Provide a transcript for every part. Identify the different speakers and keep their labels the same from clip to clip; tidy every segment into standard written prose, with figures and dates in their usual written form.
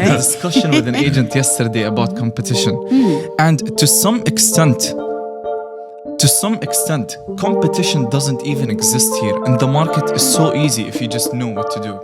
Speaker 1: had a discussion with an agent yesterday about competition. And to some extent, competition doesn't even exist here. And the market is so easy if you just know what to do.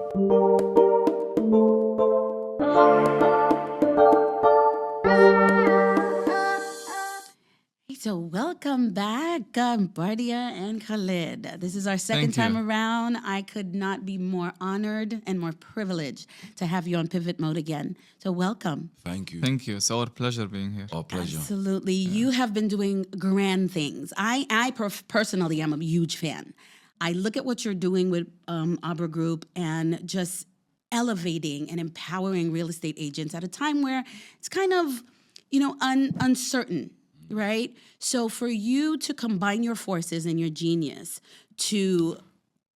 Speaker 2: So welcome back, Bardia and Khalid. This is our second time around. I could not be more honored and more privileged to have you on Pivot Mode again. So welcome.
Speaker 3: Thank you.
Speaker 1: Thank you. It's our pleasure being here.
Speaker 3: Our pleasure.
Speaker 2: Absolutely. Yeah. You have been doing grand things. I personally am a huge fan. I look at what you're doing with Abra Group and just elevating and empowering real estate agents at a time where it's kind of, uncertain. Right? So for you to combine your forces and your genius to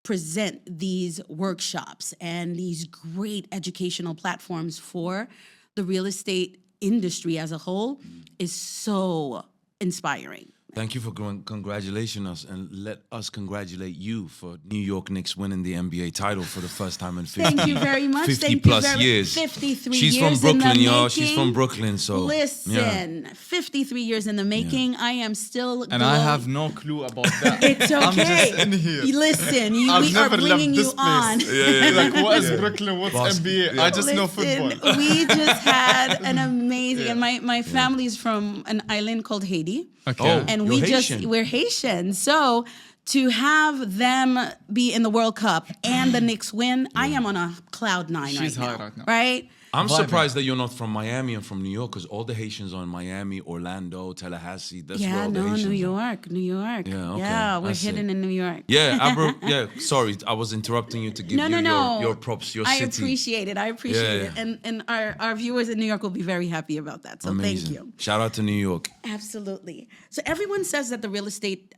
Speaker 2: present these workshops and these great educational platforms for the real estate industry as a whole is so inspiring.
Speaker 3: Thank you for congratulating us, and let us congratulate you for New York Knicks winning the NBA title for the first time in 50,
Speaker 2: Thank you very much.
Speaker 3: 50 plus years.
Speaker 2: 53
Speaker 3: She's
Speaker 2: years
Speaker 3: from Brooklyn,
Speaker 2: in the
Speaker 3: y'all.
Speaker 2: making.
Speaker 3: She's from Brooklyn, so
Speaker 2: listen, 53 years in the making. I am still
Speaker 1: and I have no clue about that.
Speaker 2: It's okay.
Speaker 1: I'm just in here.
Speaker 2: Listen, we are bringing you on.
Speaker 4: Like, what is Brooklyn? What's NBA? I just know football.
Speaker 2: We just had an amazing, and my family's from an island called Haiti.
Speaker 1: Okay.
Speaker 2: And
Speaker 3: we're
Speaker 2: Haitian. So to have them be in the World Cup and the Knicks win, I am on a cloud nine
Speaker 1: She's
Speaker 2: right
Speaker 1: high
Speaker 2: now.
Speaker 1: right now.
Speaker 2: Right?
Speaker 3: I'm surprised that you're not from Miami and from New York, because all the Haitians are in Miami, Orlando, Tallahassee. That's where all the Haitians
Speaker 2: New
Speaker 3: are.
Speaker 2: New York.
Speaker 3: Yeah, okay.
Speaker 2: Yeah, we're
Speaker 3: I see.
Speaker 2: hidden in New York.
Speaker 3: Yeah, Abra, sorry, I was interrupting you to give your props, your city.
Speaker 2: I appreciate it.
Speaker 3: Yeah.
Speaker 2: And our viewers in New York will be very happy about that. So
Speaker 3: Amazing.
Speaker 2: Thank you.
Speaker 3: Shout out to New York.
Speaker 2: Absolutely. So everyone says that the real estate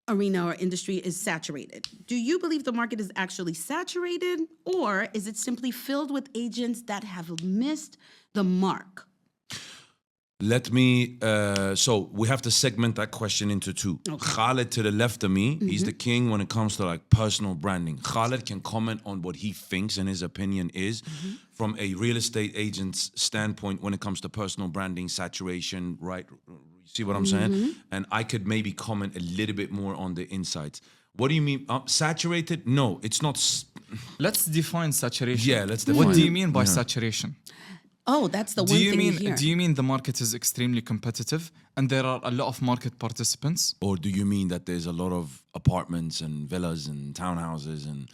Speaker 2: arena or industry is saturated. Do you believe the market is actually saturated, or is it simply filled with agents that have missed the mark?
Speaker 3: Let me, so we have to segment that question into two. Okay. Khalid to the left of me, he's the king when it comes to like personal branding. Khalid can comment on what he thinks and his opinion is from a real estate agent's standpoint when it comes to personal branding, saturation, right? See what I'm saying? And I could maybe comment a little bit more on the insights. What do you mean? Saturated? No, it's not.
Speaker 1: Let's define saturation.
Speaker 3: Yeah, let's define.
Speaker 1: What do you mean by saturation?
Speaker 2: Oh, that's the one thing you hear.
Speaker 1: Do you mean the market is extremely competitive and there are a lot of market participants?
Speaker 3: Or do you mean that there's a lot of apartments and villas and townhouses and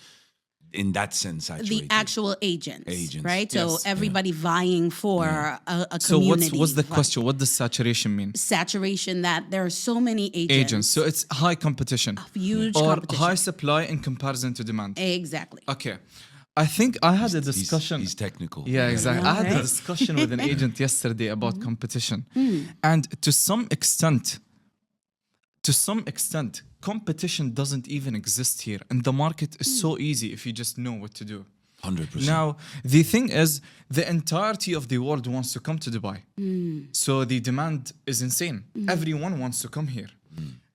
Speaker 3: in that sense saturated?
Speaker 2: The actual agents. Right? So everybody vying for a community.
Speaker 1: So what's the question? What does saturation mean?
Speaker 2: Saturation, that there are so many agents.
Speaker 1: So it's high competition.
Speaker 2: Huge
Speaker 1: or
Speaker 2: competition.
Speaker 1: high supply in comparison to demand.
Speaker 2: Exactly.
Speaker 1: Okay. I think I had a discussion.
Speaker 3: He's technical.
Speaker 1: Yeah, exactly. I had
Speaker 2: right.
Speaker 1: a discussion with an agent yesterday about competition. And to some extent, competition doesn't even exist here. And the market is so easy if you just know what to do.
Speaker 3: 100%.
Speaker 1: Now, the thing is, the entirety of the world wants to come to Dubai. So the demand is insane. Everyone wants to come here.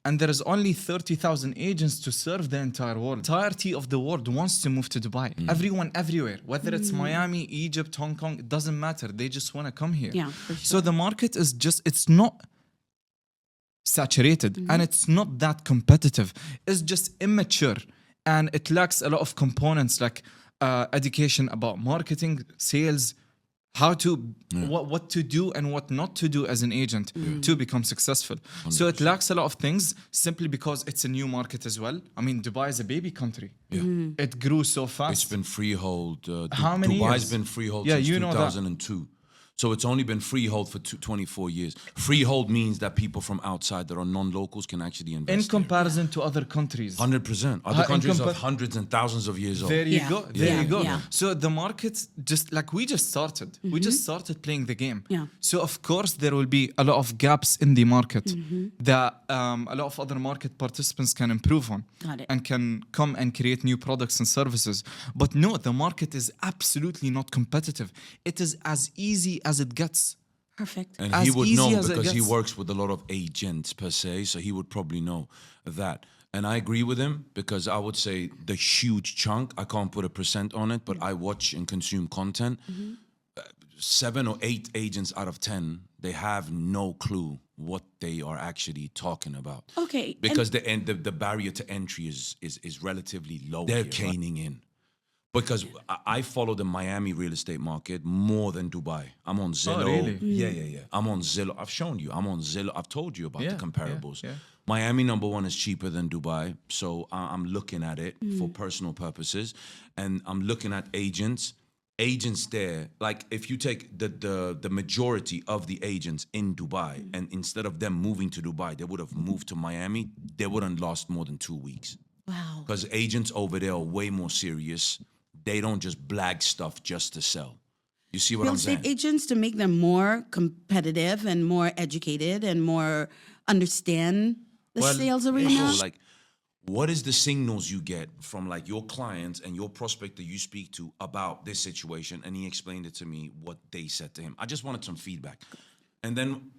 Speaker 1: And there is only 30,000 agents to serve the entire world. The entirety of the world wants to move to Dubai. Everyone, everywhere. Whether it's Miami, Egypt, Hong Kong, it doesn't matter. They just want to come here.
Speaker 2: Yeah, for sure.
Speaker 1: So the market is it's not saturated and it's not that competitive. It's just immature and it lacks a lot of components like education about marketing, sales, how to what to do and what not to do as an agent to become successful. 100%. So it lacks a lot of things simply because it's a new market as well. I mean, Dubai is a baby country. It grew so fast.
Speaker 3: It's been freehold.
Speaker 1: How many
Speaker 3: Dubai's
Speaker 1: years?
Speaker 3: Been freehold since 2002. So it's only been freehold for 24 years. Freehold means that people from outside that are non-locals can actually invest
Speaker 1: in comparison to other countries.
Speaker 3: 100%. Other countries are hundreds and thousands of years old.
Speaker 1: There you go. There you go.
Speaker 2: Yeah.
Speaker 1: So the market, just like we just started. We just started playing the game.
Speaker 2: Yeah.
Speaker 1: So of course there will be a lot of gaps in the market that a lot of other market participants can improve on.
Speaker 2: Got it.
Speaker 1: And can come and create new products and services. But no, the market is absolutely not competitive. It is as easy as it gets.
Speaker 2: Perfect.
Speaker 3: And
Speaker 1: As
Speaker 3: he would
Speaker 1: easy
Speaker 3: know
Speaker 1: as it
Speaker 3: because he
Speaker 1: gets.
Speaker 3: works with a lot of agents per se, so he would probably know that. And I agree with him because I would say the huge chunk, I can't put a percent on it, but I watch and consume content. 7 or 8 agents out of 10, they have no clue what they are actually talking about.
Speaker 2: Okay.
Speaker 3: Because the barrier to entry is relatively low. They're caning in. Because I follow the Miami real estate market more than Dubai. I'm on Zillow.
Speaker 1: really?
Speaker 3: Yeah. I'm on Zillow. I've shown you. I'm on Zillow. I've told you about the comparables.
Speaker 1: yeah.
Speaker 3: Miami #1 is cheaper than Dubai. So I'm looking at it for personal purposes. And I'm looking at agents. Agents there, like if you take the majority of the agents in Dubai, and instead of them moving to Dubai, they would have moved to Miami, they wouldn't last more than 2 weeks.
Speaker 2: Wow.
Speaker 3: Because agents over there are way more serious. They don't just blag stuff just to sell. You see what
Speaker 2: Real
Speaker 3: I'm
Speaker 2: estate
Speaker 3: saying?
Speaker 2: agents, to make them more competitive and more educated and more understand the sales arena.
Speaker 3: Like, what is the signals you get from like your clients and your prospect that you speak to about this situation? And he explained it to me, what they said to him. I just wanted some feedback. And then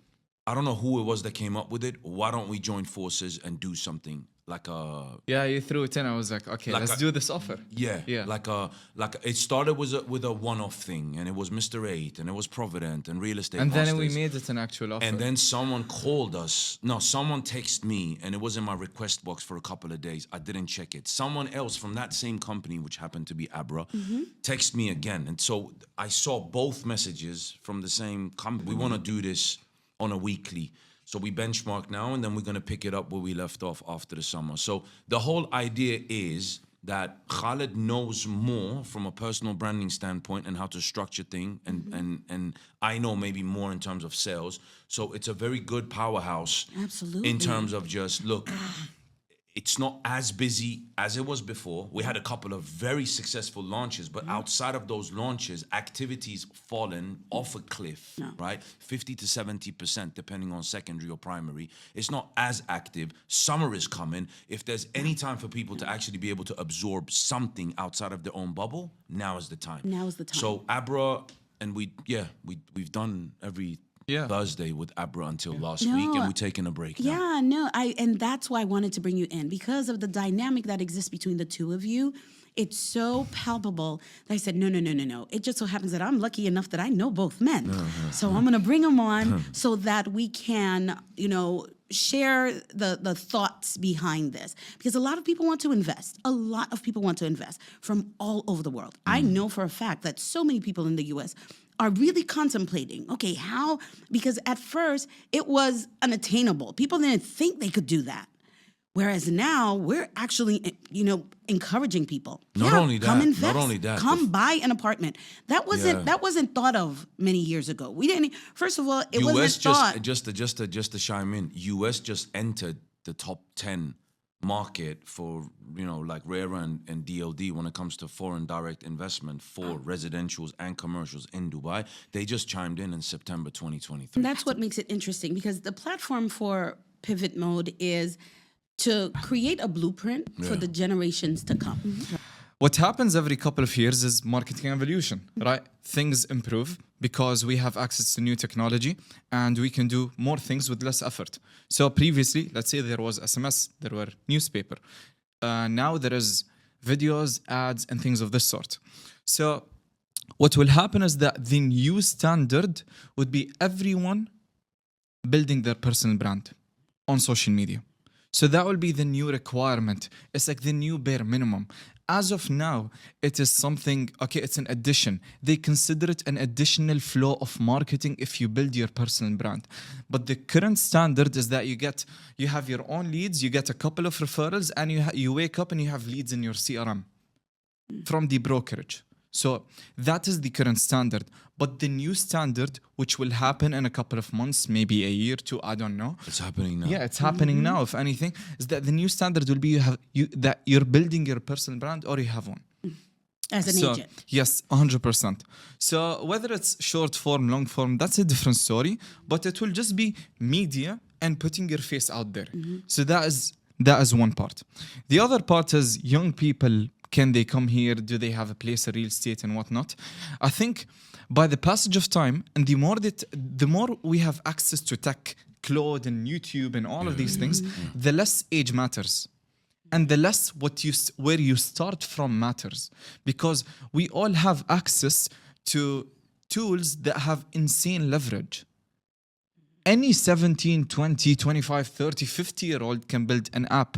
Speaker 3: I don't know who it was that came up with it. Why don't we join forces and do something like a
Speaker 1: Yeah, you threw it in. I was like, okay,
Speaker 3: Like
Speaker 1: let's do this offer.
Speaker 3: yeah. It started with a one-off thing, and it was Mr. 8, and it was Provident and Real Estate
Speaker 1: And then we
Speaker 3: Masters.
Speaker 1: made it an actual offer.
Speaker 3: And then someone called us. No, someone texted me, and it was in my request box for a couple of days. I didn't check it. Someone else from that same company, which happened to be Abra, texted me again. And so I saw both messages from the same company. We want to do this on a weekly. So we benchmark now, and then we're going to pick it up where we left off after the summer. So the whole idea is that Khalid knows more from a personal branding standpoint and how to structure things, and I know maybe more in terms of sales. So it's a very good powerhouse.
Speaker 2: Absolutely.
Speaker 3: In terms of just, look, it's not as busy as it was before. We had a couple of very successful launches, but outside of those launches, activities fallen off a cliff, right? 50 to 70%, depending on secondary or primary. It's not as active. Summer is coming. If there's any time for people to actually be able to absorb something outside of their own bubble, now is the time.
Speaker 2: Now is the time.
Speaker 3: So Abra, and we've done every Thursday with Abra until last week, and we're taking a break now.
Speaker 2: Yeah, no, and that's why I wanted to bring you in, because of the dynamic that exists between the two of you. It's so palpable that I said, no. It just so happens that I'm lucky enough that I know both men. So I'm going to bring them on so that we can, share the thoughts behind this. Because a lot of people want to invest. A lot of people want to invest from all over the world. I know for a fact that so many people in the U.S. are really contemplating, okay, how? Because at first it was unattainable. People didn't think they could do that. Whereas now we're actually, encouraging people.
Speaker 3: Not only
Speaker 2: come
Speaker 3: that,
Speaker 2: invest,
Speaker 3: not only that,
Speaker 2: come buy an apartment. That wasn't thought of many years ago. We didn't. First of all, it wasn't thought.
Speaker 3: Just to chime in, US just entered the top 10 market for like RERA and DLD when it comes to foreign direct investment for residentials and commercials in Dubai. They just chimed in September 2023.
Speaker 2: And that's what makes it interesting, because the platform for Pivot Mode is to create a blueprint for the generations to come.
Speaker 1: What happens every couple of years is marketing evolution, right? Things improve because we have access to new technology and we can do more things with less effort. So previously, let's say there was SMS, there were newspaper. Now there is videos, ads, and things of this sort. So what will happen is that the new standard would be everyone building their personal brand on social media. So that will be the new requirement. It's like the new bare minimum. As of now, it is something, okay, it's an addition. They consider it an additional flow of marketing if you build your personal brand. But the current standard is that you have your own leads, you get a couple of referrals, and you wake up and you have leads in your CRM from the brokerage. So that is the current standard. But the new standard, which will happen in a couple of months, maybe a year, 2, I don't know.
Speaker 3: It's happening now.
Speaker 1: Yeah, it's happening now, if anything, is that the new standard will be that you're building your personal brand or you have one.
Speaker 2: As an agent.
Speaker 1: Yes, 100%. So whether it's short form, long form, that's a different story. But it will just be media and putting your face out there. So that is one part. The other part is young people. Can they come here? Do they have a place, a real estate and whatnot? I think by the passage of time, and the more we have access to tech, cloud and YouTube and all of these things, the less age matters. And the less where you start from matters. Because we all have access to tools that have insane leverage. Any 17, 20, 25, 30, 50-year-old can build an app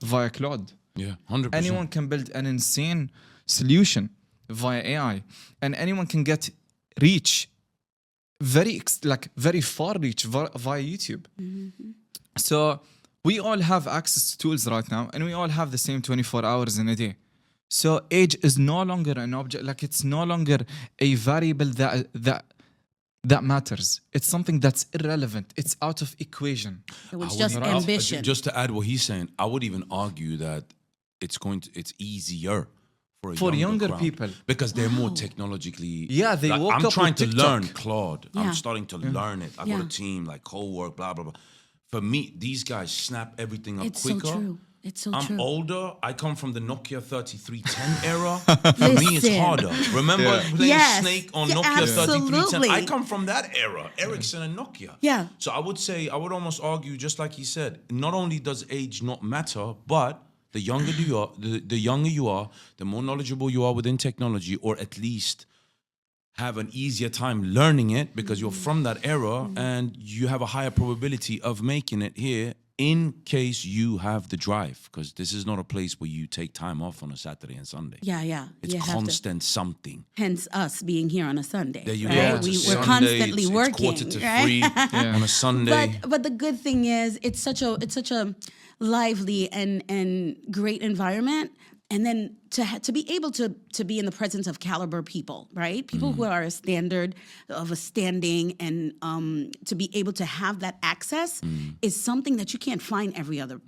Speaker 1: via cloud.
Speaker 3: Yeah, 100%.
Speaker 1: Anyone can build an insane solution via AI, and anyone can get reach, very far reach via YouTube. So we all have access to tools right now, and we all have the same 24 hours in a day. So age is no longer an object, like it's no longer a variable that matters. It's something that's irrelevant. It's out of equation.
Speaker 2: It was just ambition.
Speaker 3: Just to add what he's saying, I would even argue that it's easier for younger crowd,
Speaker 1: people
Speaker 3: because they're more technologically.
Speaker 1: Yeah, they woke
Speaker 3: I'm
Speaker 1: up
Speaker 3: trying
Speaker 1: with
Speaker 3: to
Speaker 1: TikTok.
Speaker 3: learn Claude.
Speaker 2: Yeah.
Speaker 3: I'm starting to learn it. I got
Speaker 2: Yeah.
Speaker 3: a team like co-work, blah blah blah. For me, these guys snap everything up
Speaker 2: It's
Speaker 3: quicker.
Speaker 2: so true. It's so
Speaker 3: I'm
Speaker 2: true.
Speaker 3: older. I come from the Nokia 3310 era. For me, it's
Speaker 2: Listen.
Speaker 3: harder. Remember playing
Speaker 2: Yes.
Speaker 3: Snake on
Speaker 2: Yeah,
Speaker 3: Nokia 3310?
Speaker 2: absolutely.
Speaker 3: I come from that era, Ericsson and Nokia.
Speaker 2: Yeah.
Speaker 3: So I would almost argue, just like he said, not only does age not matter, but the younger you are, the younger you are, the more knowledgeable you are within technology, or at least have an easier time learning it because you're from that era and you have a higher probability of making it here in case you have the drive, because this is not a place where you take time off on a Saturday and Sunday.
Speaker 2: Yeah.
Speaker 3: It's
Speaker 2: You have to-
Speaker 3: constant something.
Speaker 2: hence us being here on a Sunday.
Speaker 3: There you
Speaker 2: right?
Speaker 3: go. It's a
Speaker 2: We're
Speaker 3: Sunday,
Speaker 2: constantly
Speaker 3: it's
Speaker 2: working.
Speaker 3: quarter to
Speaker 2: right?
Speaker 3: 3 on a Sunday.
Speaker 2: But the good thing is it's such a lively and great environment. And then to be able to be in the presence of caliber people, right? People who are a standard of a standing, and to be able to have that access is something that you can't find every other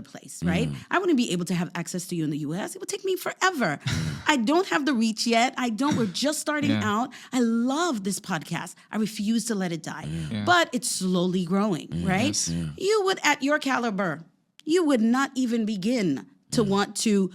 Speaker 2: place, right? I wouldn't be able to have access to you in the US. It would take me forever. I don't have the reach yet. We're just starting out. I love this podcast. I refuse to let it die. But it's slowly growing, right? You would, at your caliber, you would not even begin to want to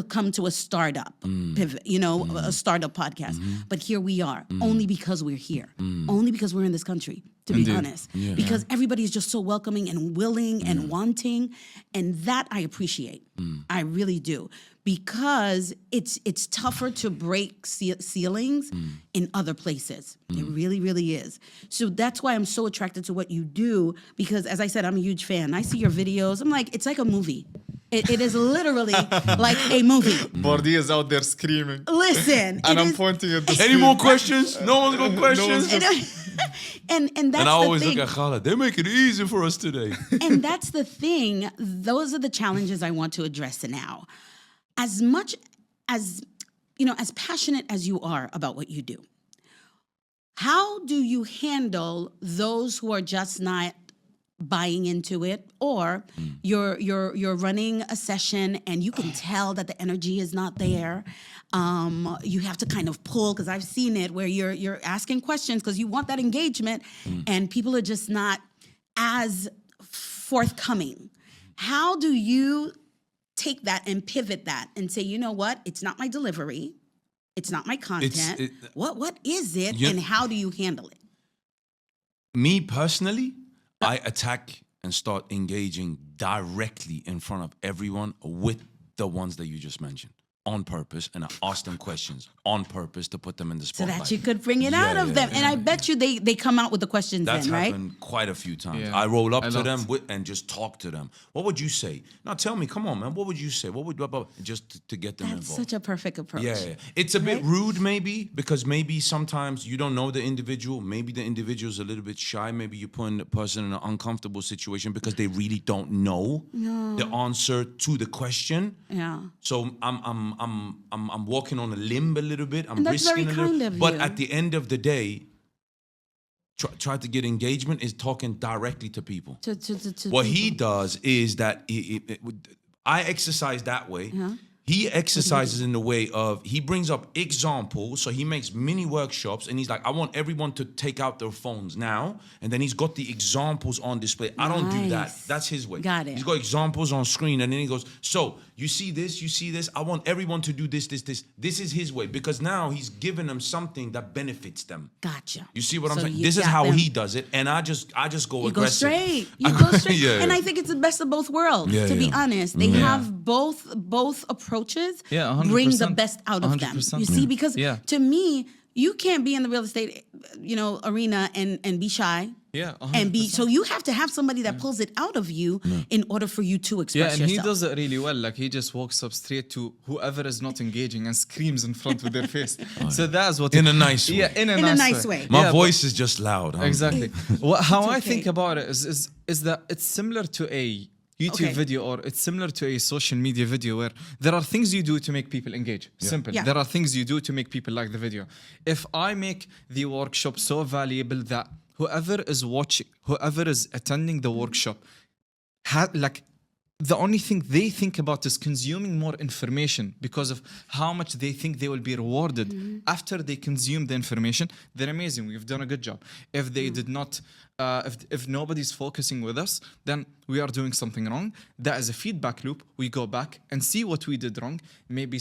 Speaker 2: come to a startup pivot, a startup podcast. But here we are, only because we're here, only because we're in this country, to be honest. Because everybody is just so welcoming and willing and wanting, and that I appreciate. I really do, because it's tougher to break ceilings in other places. It really, really is. So that's why I'm so attracted to what you do, because as I said, I'm a huge fan. I see your videos. I'm like, it's like a movie. It is literally like a movie.
Speaker 4: Bardia is out there screaming.
Speaker 2: Listen,
Speaker 4: And I'm pointing at the
Speaker 3: Any
Speaker 4: screen.
Speaker 3: more questions? No one's got questions?
Speaker 2: and that's
Speaker 3: And I
Speaker 2: the
Speaker 3: always
Speaker 2: thing.
Speaker 3: look at Khalid. They make it easy for us today.
Speaker 2: And that's the thing. Those are the challenges I want to address now. As much as, as passionate as you are about what you do, how do you handle those who are just not buying into it, or you're running a session and you can tell that the energy is not there? You have to kind of pull, because I've seen it where you're asking questions because you want that engagement, and people are just not as forthcoming. How do you take that and pivot that and say, you know what, it's not my delivery, it's not my content. What is it, and how do you handle it?
Speaker 3: Me personally, I attack and start engaging directly in front of everyone with the ones that you just mentioned, on purpose, and I ask them questions on purpose to put them in the
Speaker 2: So
Speaker 3: spotlight.
Speaker 2: that you could bring it out of them. And I bet you they come out with the questions
Speaker 3: That's
Speaker 2: then, right?
Speaker 3: happened quite a few times.
Speaker 1: Yeah,
Speaker 3: I roll up
Speaker 1: a
Speaker 3: to
Speaker 1: lot.
Speaker 3: them and just talk to them. What would you say? Now tell me, come on, man. What would you say? What would just to get them
Speaker 2: That's
Speaker 3: involved?
Speaker 2: such a perfect approach.
Speaker 3: Yeah. It's a bit rude maybe, because maybe sometimes you don't know the individual. Maybe the individual's a little bit shy. Maybe you're putting the person in an uncomfortable situation because they really don't know the answer to the question.
Speaker 2: Yeah.
Speaker 3: So I'm walking on a limb a little bit. I'm
Speaker 2: And that's
Speaker 3: risking
Speaker 2: very
Speaker 3: a little.
Speaker 2: kind of
Speaker 3: But
Speaker 2: you.
Speaker 3: at the end of the day, try to get engagement is talking directly to people.
Speaker 2: To
Speaker 3: What he does is that I exercise that way. He exercises in the way of, he brings up examples. So he makes mini workshops and he's like, I want everyone to take out their phones now. And then he's got the examples on display. I don't do that.
Speaker 2: Nice.
Speaker 3: That's his way.
Speaker 2: Got it.
Speaker 3: He's got examples on screen. And then he goes, so you see this, you see this. I want everyone to do this, this, this. This is his way, because now he's giving them something that benefits them.
Speaker 2: Gotcha.
Speaker 3: You see what I'm
Speaker 2: So
Speaker 3: saying?
Speaker 2: you
Speaker 3: This is
Speaker 2: got
Speaker 3: how
Speaker 2: them.
Speaker 3: he does it. And I just go
Speaker 2: You go
Speaker 3: aggressive.
Speaker 2: straight. You go straight.
Speaker 3: Yeah.
Speaker 2: And I think it's the best of both worlds,
Speaker 3: Yeah,
Speaker 2: to be
Speaker 3: yeah.
Speaker 2: honest. They have both approaches
Speaker 1: Yeah, 100%.
Speaker 2: bring the best out of them.
Speaker 1: 100%.
Speaker 2: You see, because
Speaker 1: Yeah.
Speaker 2: to me, you can't be in the real estate, arena and be shy.
Speaker 1: Yeah,
Speaker 2: And be
Speaker 1: 100%.
Speaker 2: so you have to have somebody that pulls it out of you in order for you to express
Speaker 1: Yeah, and
Speaker 2: yourself.
Speaker 1: he does it really well. Like he just walks up straight to whoever is not engaging and screams in front with their face. So that's what
Speaker 3: In a nice way.
Speaker 1: Yeah, in a nice way.
Speaker 3: My
Speaker 1: Yeah,
Speaker 3: voice is just loud. Huh?
Speaker 1: Exactly. How I
Speaker 2: okay.
Speaker 1: think about it is that it's similar to a YouTube
Speaker 2: Okay.
Speaker 1: video, or it's similar to a social media video where there are things you do to make people engage. Simple.
Speaker 2: Yeah.
Speaker 1: There are things you do to make people like the video. If I make the workshop so valuable that whoever is watching, whoever is attending the workshop, like the only thing they think about is consuming more information because of how much they think they will be rewarded after they consume the information, then amazing, we've done a good job. If they did not, if nobody's focusing with us, then we are doing something wrong. That is a feedback loop. We go back and see what we did wrong. Maybe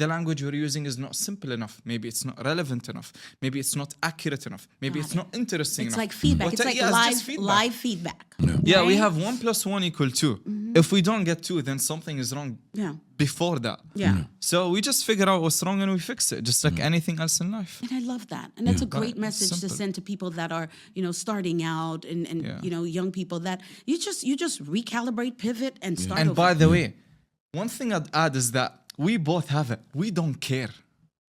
Speaker 1: the language we're using is not simple enough. Maybe it's not relevant enough. Maybe it's not accurate enough. Maybe it's not interesting
Speaker 2: It's
Speaker 1: enough.
Speaker 2: like feedback. It's like
Speaker 1: Yeah, just
Speaker 2: live feedback.
Speaker 1: Yeah, we
Speaker 2: right?
Speaker 1: have 1 + 1 = 2. If we don't get 2, then something is wrong
Speaker 2: Yeah.
Speaker 1: before that.
Speaker 2: Yeah.
Speaker 1: So we just figure out what's wrong and we fix it, just like anything else in life.
Speaker 2: And I love that. And that's a great
Speaker 1: Right.
Speaker 2: message to
Speaker 1: Simple.
Speaker 2: send to people that are, starting out and
Speaker 1: Yeah.
Speaker 2: young people that you just recalibrate, pivot, and start
Speaker 1: And
Speaker 2: over.
Speaker 1: by the way, one thing I'd add is that we both have it. We don't care.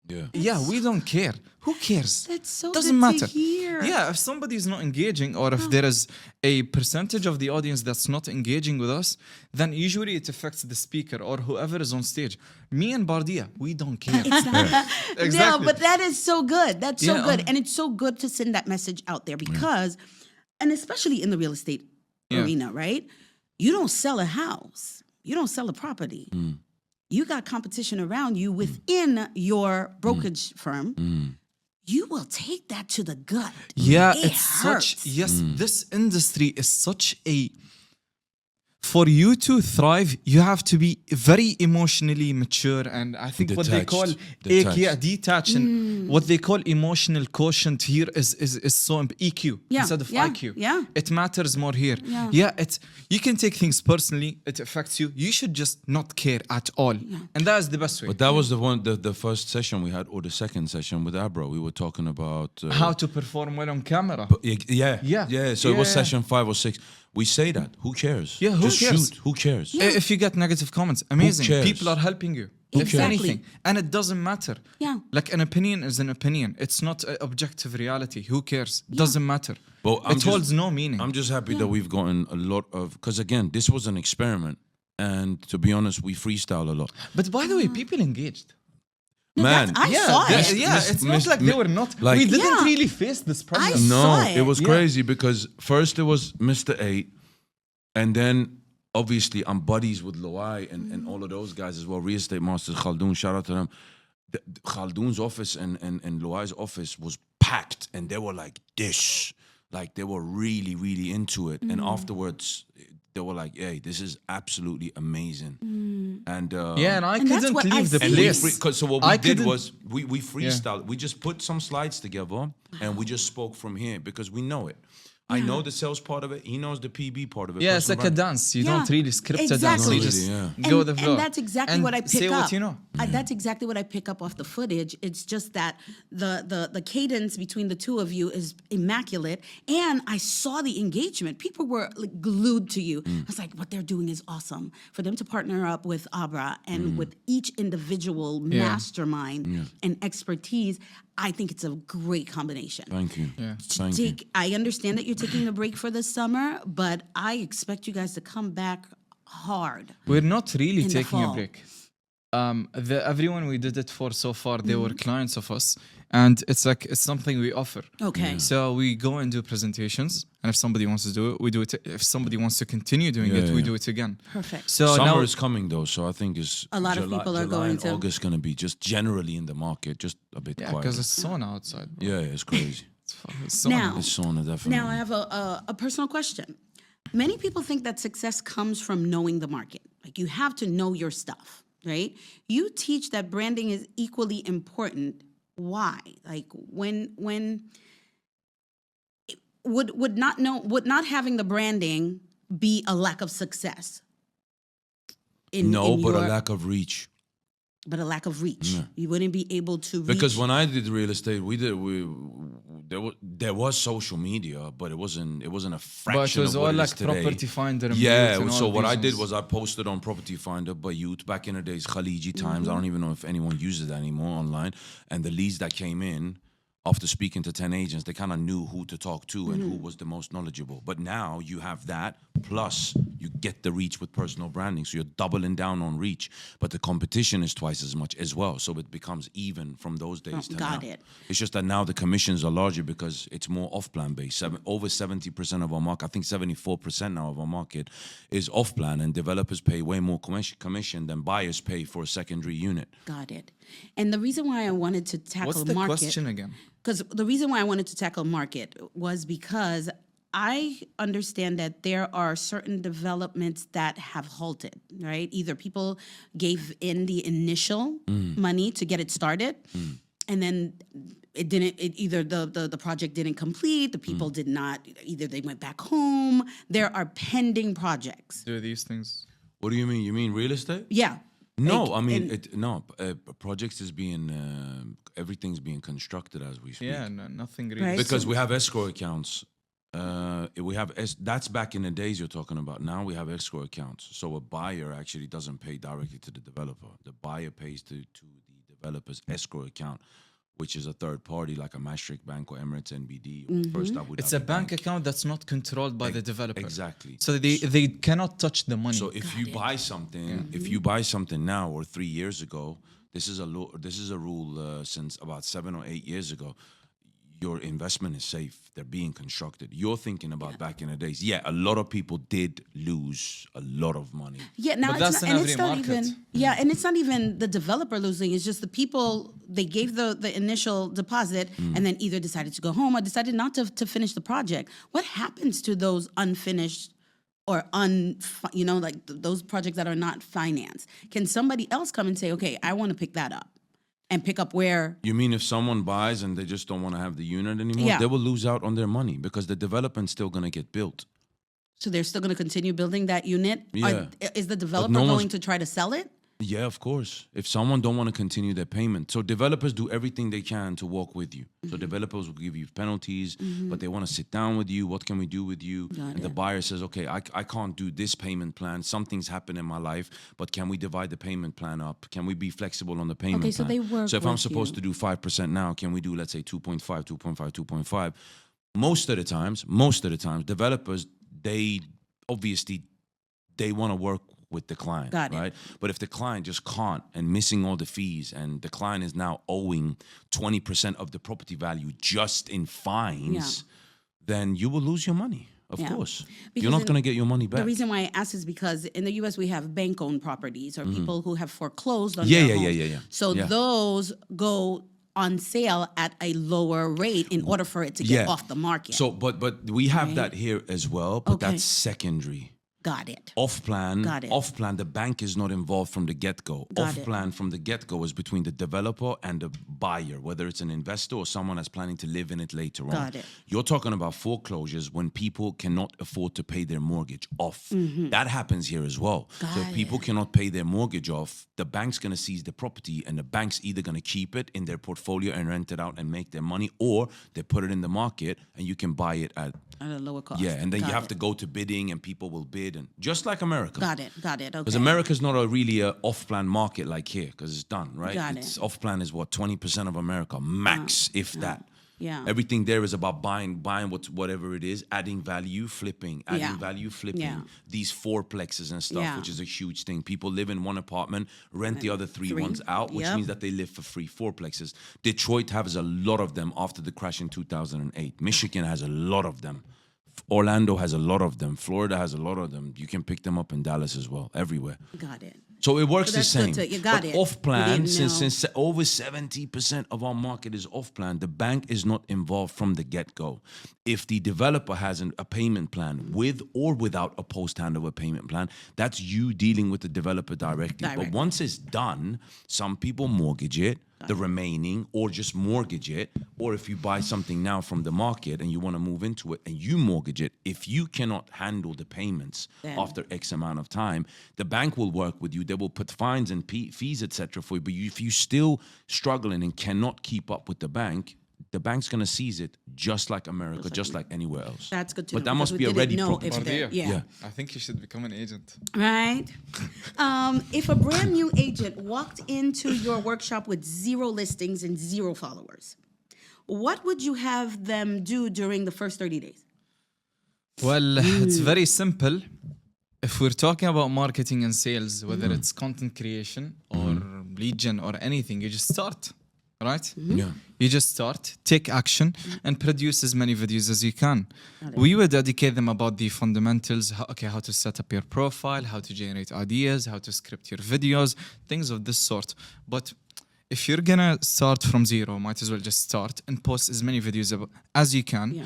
Speaker 3: Yeah.
Speaker 1: Yeah, we don't care. Who cares?
Speaker 2: That's so
Speaker 1: Doesn't
Speaker 2: good
Speaker 1: matter.
Speaker 2: to hear.
Speaker 1: Yeah, if somebody is not engaging, or if there is a percentage of the audience that's not engaging with us, then usually it affects the speaker or whoever is on stage. Me and Bardia, we don't care. Exactly.
Speaker 2: Yeah, but that is so good. That's so
Speaker 1: Yeah,
Speaker 2: good. And it's so good to send that message out there because, and especially in the real estate arena, right? You don't sell a house. You don't sell a property. You got competition around you within your brokerage firm. You will take that to the gut.
Speaker 1: Yeah,
Speaker 2: It
Speaker 1: it's
Speaker 2: hurts.
Speaker 1: such. Yes, this industry is such a. For you to thrive, you have to be very emotionally mature, and I think what they call detached, and what they call emotional quotient here is so EQ instead of IQ.
Speaker 2: Yeah.
Speaker 1: It matters more here.
Speaker 2: Yeah.
Speaker 1: It's you can take things personally. It affects you. You should just not care at all, and that is the best way.
Speaker 3: But that was the first session we had, or the second session with Abra. We were talking about
Speaker 1: How to perform well on camera.
Speaker 3: Yeah. So it was session 5 or 6. We say that. Who cares?
Speaker 1: Yeah, who
Speaker 3: Just
Speaker 1: cares?
Speaker 3: shoot. Who cares?
Speaker 1: If you get negative comments, amazing.
Speaker 3: cares?
Speaker 1: People are helping you. If
Speaker 2: Exactly.
Speaker 1: anything. And it doesn't matter.
Speaker 2: Yeah.
Speaker 1: Like an opinion is an opinion. It's not an objective reality. Who cares? Doesn't matter.
Speaker 3: Well,
Speaker 1: It holds no meaning.
Speaker 3: I'm just happy that we've gotten a lot of, because again, this was an experiment, and to be honest, we freestyle a lot.
Speaker 1: But by the way, people engaged.
Speaker 3: Man,
Speaker 2: I saw it.
Speaker 1: It's not like they were not.
Speaker 3: like-
Speaker 1: We didn't
Speaker 2: Yeah.
Speaker 1: really face this problem.
Speaker 2: I
Speaker 3: no,
Speaker 2: saw it.
Speaker 3: it was
Speaker 1: Yeah.
Speaker 3: crazy because first it was Mr. 8, and then obviously I'm buddies with Loai and all of those guys as well, real estate masters, Khaldoon, shout out to them. Khaldoon's office and Loai's office was packed, and they were like this. Like they were really, really into it. And afterwards, they were like, hey, this is absolutely amazing. And
Speaker 1: Yeah, and I
Speaker 2: And that's
Speaker 1: couldn't
Speaker 2: what I
Speaker 1: leave the
Speaker 2: see.
Speaker 1: place.
Speaker 3: so what
Speaker 1: I
Speaker 3: we did
Speaker 1: couldn't-
Speaker 3: was we freestyled. We just put some slides together and we just spoke from here because we know it. I know the sales part of it. He knows the PB part of it.
Speaker 1: Yeah, it's
Speaker 3: personal
Speaker 1: like a
Speaker 3: brand.
Speaker 1: dance. You
Speaker 2: Yeah,
Speaker 1: don't really script a dance.
Speaker 2: exactly.
Speaker 1: You just
Speaker 3: Yeah.
Speaker 1: go with the flow.
Speaker 2: And that's exactly
Speaker 1: And
Speaker 2: what I pick
Speaker 1: say
Speaker 2: up.
Speaker 1: what you know.
Speaker 2: That's exactly what I pick up off the footage. It's just that the cadence between the two of you is immaculate, and I saw the engagement. People were like glued to you. I was like, what they're doing is awesome. For them to partner up with Abra and with each individual mastermind and expertise, I think it's a great combination.
Speaker 3: Thank you. Thank you.
Speaker 2: I understand that you're taking a break for the summer, but I expect you guys to come back hard.
Speaker 1: We're not really
Speaker 2: In the
Speaker 1: taking a
Speaker 2: fall.
Speaker 1: break. Everyone we did it for so far, they were clients of us, and it's something we offer.
Speaker 2: Okay.
Speaker 1: So we go and do presentations, and if somebody wants to do it, we do it. If somebody wants to continue doing it, we do it again.
Speaker 2: Perfect.
Speaker 1: So
Speaker 3: Summer
Speaker 1: now
Speaker 3: is coming though, so I think it's
Speaker 2: A lot of people are
Speaker 3: July
Speaker 2: going
Speaker 3: and
Speaker 2: to.
Speaker 3: August going to be just generally in the market, just a bit
Speaker 1: yeah,
Speaker 3: quiet.
Speaker 1: because it's sauna outside. bro.
Speaker 3: Yeah, it's crazy.
Speaker 1: It's sauna.
Speaker 2: Now,
Speaker 3: It's sauna definitely.
Speaker 2: Now I have a personal question. Many people think that success comes from knowing the market. Like you have to know your stuff, right? You teach that branding is equally important. Why? Like when would not having the branding be a lack of success?
Speaker 3: No, but a
Speaker 2: your-
Speaker 3: lack of reach.
Speaker 2: but a lack of reach. You wouldn't be able to reach.
Speaker 3: Because when I did real estate, there was social media, but it wasn't a fraction
Speaker 1: was
Speaker 3: of what
Speaker 1: all
Speaker 3: it
Speaker 1: like
Speaker 3: is today.
Speaker 1: Property Finder and
Speaker 3: Yeah,
Speaker 1: Built and
Speaker 3: so
Speaker 1: all
Speaker 3: what I
Speaker 1: these
Speaker 3: did
Speaker 1: ones.
Speaker 3: was I posted on Property Finder, Bayut, back in the days, Khaliji Times. I don't even know if anyone uses that anymore online. And the leads that came in, after speaking to 10 agents, they kind of knew who to talk to and who was the most knowledgeable. But now you have that, plus you get the reach with personal branding. So you're doubling down on reach, but the competition is twice as much as well. So it becomes even from those days to
Speaker 2: Got
Speaker 3: now.
Speaker 2: it.
Speaker 3: It's just that now the commissions are larger because it's more off-plan based. Over 70% of our market, I think 74% now of our market is off-plan, and developers pay way more commission than buyers pay for a secondary unit.
Speaker 2: Got it. And the reason why I wanted to tackle
Speaker 1: What's the
Speaker 2: market,
Speaker 1: question again?
Speaker 2: because the reason why I wanted to tackle market was because I understand that there are certain developments that have halted, right? Either people gave in the initial money to get it started, and then it didn't. Either the project didn't complete, the people did not. Either they went back home. There are pending projects.
Speaker 1: Do these things?
Speaker 3: What do you mean? You mean real estate?
Speaker 2: Yeah.
Speaker 3: No,
Speaker 2: Like,
Speaker 3: I mean,
Speaker 2: and-
Speaker 3: projects is being, everything's being constructed as we speak.
Speaker 1: Yeah, no, nothing really.
Speaker 2: Right.
Speaker 3: Because we have escrow accounts. That's back in the days you're talking about. Now we have escrow accounts. So a buyer actually doesn't pay directly to the developer. The buyer pays to the developer's escrow account, which is a third party like a Maastricht Bank or Emirates NBD or First Abu Dhabi
Speaker 1: It's a bank account that's not controlled by the developer.
Speaker 3: Exactly.
Speaker 1: So they cannot touch the money.
Speaker 3: So if you buy something, if you buy something now or 3 years ago, this is a rule since about 7 or 8 years ago. Your investment is safe. They're being constructed. You're thinking about back in the days. Yeah, a lot of people did lose a lot of money.
Speaker 2: Yeah, now
Speaker 1: But
Speaker 2: it's
Speaker 1: that's
Speaker 2: not,
Speaker 1: in
Speaker 2: and it's
Speaker 1: every
Speaker 2: not
Speaker 1: market.
Speaker 2: even. Yeah, and it's not even the developer losing. It's just the people. They gave the initial deposit and then either decided to go home or decided not to finish the project. What happens to those unfinished or those projects that are not financed? Can somebody else come and say, okay, I want to pick that up and pick up where?
Speaker 3: You mean if someone buys and they just don't want to have the unit anymore,
Speaker 2: Yeah.
Speaker 3: they will lose out on their money because the development's still going to get built.
Speaker 2: So they're still going to continue building that unit?
Speaker 3: Yeah.
Speaker 2: Is the developer
Speaker 3: no one's-
Speaker 2: going to try to sell it?
Speaker 3: Yeah, of course. If someone don't want to continue their payment. So developers do everything they can to walk with you. So developers will give you penalties, but they want to sit down with you. What can we do with you?
Speaker 2: Got
Speaker 3: And the
Speaker 2: it.
Speaker 3: buyer says, okay, I can't do this payment plan. Something's happened in my life, but can we divide the payment plan up? Can we be flexible on the payment
Speaker 2: Okay, so
Speaker 3: plan?
Speaker 2: they work
Speaker 3: So if I'm
Speaker 2: with
Speaker 3: supposed
Speaker 2: you.
Speaker 3: to do 5% now, can we do, let's say, 2.5, 2.5, 2.5? Most of the times, developers, they obviously, they want to work with the client,
Speaker 2: Got it.
Speaker 3: right? But if the client just can't and missing all the fees and the client is now owing 20% of the property value just in fines, then you will lose your money, of
Speaker 2: Yeah.
Speaker 3: course.
Speaker 2: Because
Speaker 3: You're not
Speaker 2: in-
Speaker 3: going to get your money back.
Speaker 2: The reason why I ask is because in the U.S. we have bank-owned properties or people who have foreclosed on
Speaker 3: Yeah,
Speaker 2: their
Speaker 3: yeah,
Speaker 2: home.
Speaker 3: yeah.
Speaker 2: So
Speaker 3: Yeah.
Speaker 2: those go on sale at a lower rate in order for it to get
Speaker 3: Yeah.
Speaker 2: off the market.
Speaker 3: So, but we have
Speaker 2: Right.
Speaker 3: that here as well, but
Speaker 2: Okay.
Speaker 3: that's secondary.
Speaker 2: Got it.
Speaker 3: Off-plan,
Speaker 2: Got it.
Speaker 3: off-plan, the bank is not involved from the get-go.
Speaker 2: Got it.
Speaker 3: Off-plan from the get-go is between the developer and the buyer, whether it's an investor or someone that's planning to live in it later on.
Speaker 2: Got it.
Speaker 3: You're talking about foreclosures when people cannot afford to pay their mortgage off. That happens here as well. So if
Speaker 2: Mm-hmm. Got
Speaker 3: people cannot pay their mortgage off, the bank's going to seize the property and the bank's either going to keep it in their portfolio and rent it out and make their money, or they put it in the market and you can buy it at
Speaker 2: At a lower cost.
Speaker 3: yeah, and then you
Speaker 2: Got
Speaker 3: have
Speaker 2: it.
Speaker 3: to go to bidding, and people will bid, and just like America.
Speaker 2: Got it. Okay.
Speaker 3: Because America's not really a off-plan market like here, because it's done, right?
Speaker 2: Got
Speaker 3: It's
Speaker 2: it.
Speaker 3: off-plan is what 20% of America max, if that.
Speaker 2: Yeah.
Speaker 3: Everything there is about buying whatever it is, adding value, flipping, adding
Speaker 2: Yeah.
Speaker 3: value, flipping.
Speaker 2: Yeah.
Speaker 3: These fourplexes and stuff,
Speaker 2: Yeah.
Speaker 3: which is a huge thing. People live in one apartment, rent the other three
Speaker 2: three.
Speaker 3: ones out, which
Speaker 2: Yep.
Speaker 3: means that they live for free. Fourplexes. Detroit has a lot of them after the crash in 2008. Michigan has a lot of them. Orlando has a lot of them. Florida has a lot of them. You can pick them up in Dallas as well, everywhere.
Speaker 2: Got it.
Speaker 3: So it works
Speaker 2: So
Speaker 3: the
Speaker 2: that's good
Speaker 3: same.
Speaker 2: to- you got
Speaker 3: but
Speaker 2: it.
Speaker 3: off
Speaker 2: You
Speaker 3: plan,
Speaker 2: didn't know.
Speaker 3: since over 70% of our market is off plan, the bank is not involved from the get go. If the developer has a payment plan with or without a post handover payment plan, that's you dealing with the developer directly. But
Speaker 2: Directly.
Speaker 3: once it's done, some people mortgage it. the remaining, or just mortgage it. Or if you buy something now from the market and you want to move into it and you mortgage it, if you cannot handle the payments after X amount of time, the bank will work with you. They will put fines and fees, etc. for you. But if you still struggling and cannot keep up with the bank's going to seize it, just like America, just like anywhere else.
Speaker 2: That's good to
Speaker 3: but
Speaker 2: know.
Speaker 3: That must be a ready program.
Speaker 1: Bardia, I think you should become an agent.
Speaker 2: Right. If a brand new agent walked into your workshop with 0 listings and 0 followers, what would you have them do during the first 30 days?
Speaker 1: Well, it's very simple. If we're talking about marketing and sales, whether it's content creation or lead gen or anything, you just start, right?
Speaker 3: Yeah.
Speaker 1: You just start, take action, and produce as many videos as you can. We would educate them about the fundamentals, how to set up your profile, how to generate ideas, how to script your videos, things of this sort. But if you're gonna start from 0, might as well just start and post as many videos as you can.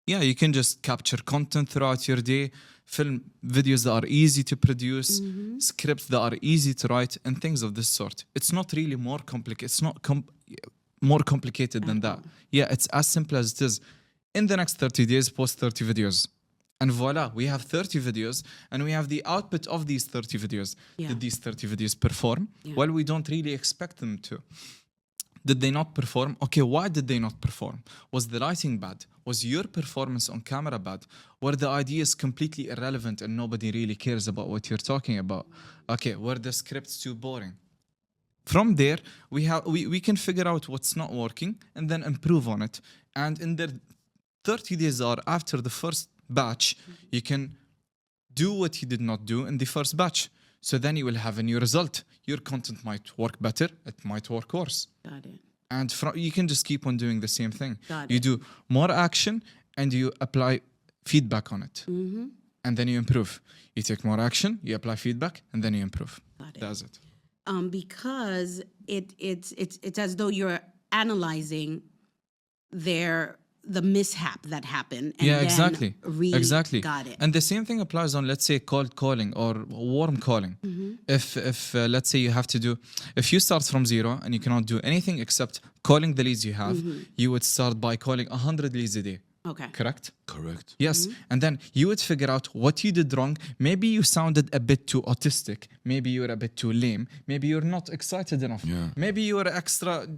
Speaker 1: Yeah, you can just capture content throughout your day, film videos that are easy to produce, scripts that are easy to write, and things of this sort. It's not really more complicated. It's not more complicated than that. Yeah, it's as simple as it is. In the next 30 days, post 30 videos. And voila, we have 30 videos and we have the output of these 30 videos. Did these 30 videos perform? Well, we don't really expect them to. Did they not perform? Okay, why did they not perform? Was the lighting bad? Was your performance on camera bad? Were the ideas completely irrelevant and nobody really cares about what you're talking about? Okay, were the scripts too boring? From there, we can figure out what's not working and then improve on it. And in the 30 days or after the first batch, you can do what you did not do in the first batch. So then you will have a new result. Your content might work better, it might work worse.
Speaker 2: Got it.
Speaker 1: And you can just keep on doing the same thing.
Speaker 2: Got
Speaker 1: You
Speaker 2: it.
Speaker 1: do more action and you apply feedback on it. And then you improve. You take more action, you apply feedback, and then you improve.
Speaker 2: Got it.
Speaker 1: That's it.
Speaker 2: Because it's as though you're analyzing the mishap that happened. And
Speaker 1: Yeah,
Speaker 2: then
Speaker 1: exactly. Exactly.
Speaker 2: Got it.
Speaker 1: And the same thing applies on, let's say, cold calling or warm calling. If let's say you have to do, if you start from 0 and you cannot do anything except calling the leads you have, you would start by calling 100 leads a day.
Speaker 2: Okay.
Speaker 1: Correct?
Speaker 3: Correct.
Speaker 1: Yes. And then you would figure out what you did wrong. Maybe you sounded a bit too autistic. Maybe you were a bit too lame. Maybe you're not excited enough.
Speaker 3: Yeah.
Speaker 1: Maybe you were extra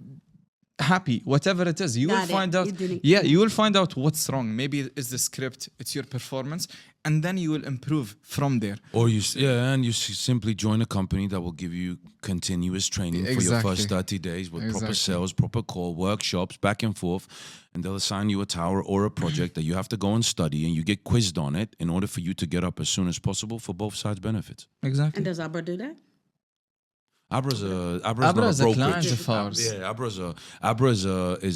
Speaker 1: happy, whatever it is. You will
Speaker 2: Got it.
Speaker 1: find out.
Speaker 2: You didn't-
Speaker 1: You will find out what's wrong. Maybe it's the script, it's your performance, and then you will improve from there.
Speaker 3: Or you simply join a company that will give you continuous training for your
Speaker 1: Exactly.
Speaker 3: first 30 days with proper
Speaker 1: Exactly.
Speaker 3: sales, proper call, workshops, back and forth, and they'll assign you a tower or a project that you have to go and study, and you get quizzed on it in order for you to get up as soon as possible for both sides' benefits.
Speaker 1: Exactly.
Speaker 2: And does Abra do that?
Speaker 3: Abra's
Speaker 1: Abra
Speaker 3: not
Speaker 1: is
Speaker 3: a
Speaker 1: a
Speaker 3: brokerage.
Speaker 1: client of ours.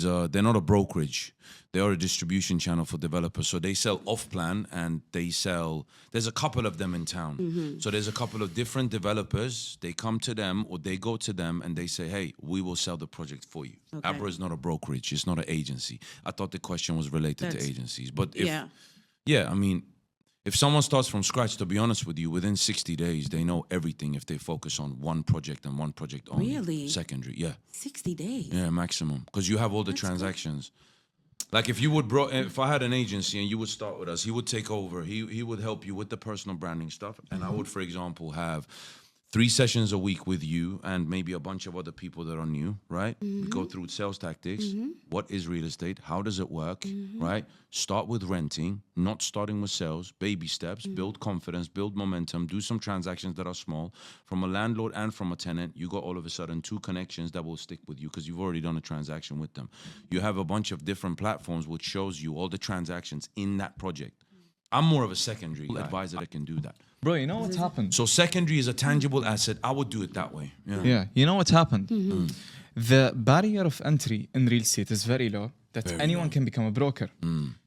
Speaker 3: Yeah, they're not a brokerage. They are a distribution channel for developers. So they sell off plan and there's a couple of them in town. So there's a couple of different developers. They come to them or they go to them and they say, hey, we will sell the project for you.
Speaker 2: Okay.
Speaker 3: Abra is not a brokerage. It's not an agency. I thought the question was related to agencies. But if someone starts from scratch, to be honest with you, within 60 days, they know everything if they focus on one project and one project only.
Speaker 2: Really?
Speaker 3: Secondary, yeah.
Speaker 2: 60 days.
Speaker 3: Yeah, maximum. Because you have all the transactions. Like if I had an agency and you would start with us, he would take over. He would help you with the personal branding stuff. And I would, for example, have 3 sessions a week with you and maybe a bunch of other people that are new, right? We go through sales tactics. What is real estate? How does it work, right? Start with renting, not starting with sales, baby steps, build confidence, build momentum, do some transactions that are small. From a landlord and from a tenant, you got all of a sudden 2 connections that will stick with you because you've already done a transaction with them. You have a bunch of different platforms which shows you all the transactions in that project. I'm more of a secondary advisor that can do that.
Speaker 1: Bro, you know what happened?
Speaker 3: So secondary is a tangible asset. I would do it that way.
Speaker 1: Yeah, you know what happened? The barrier of entry in real estate is very low, that anyone can become a broker.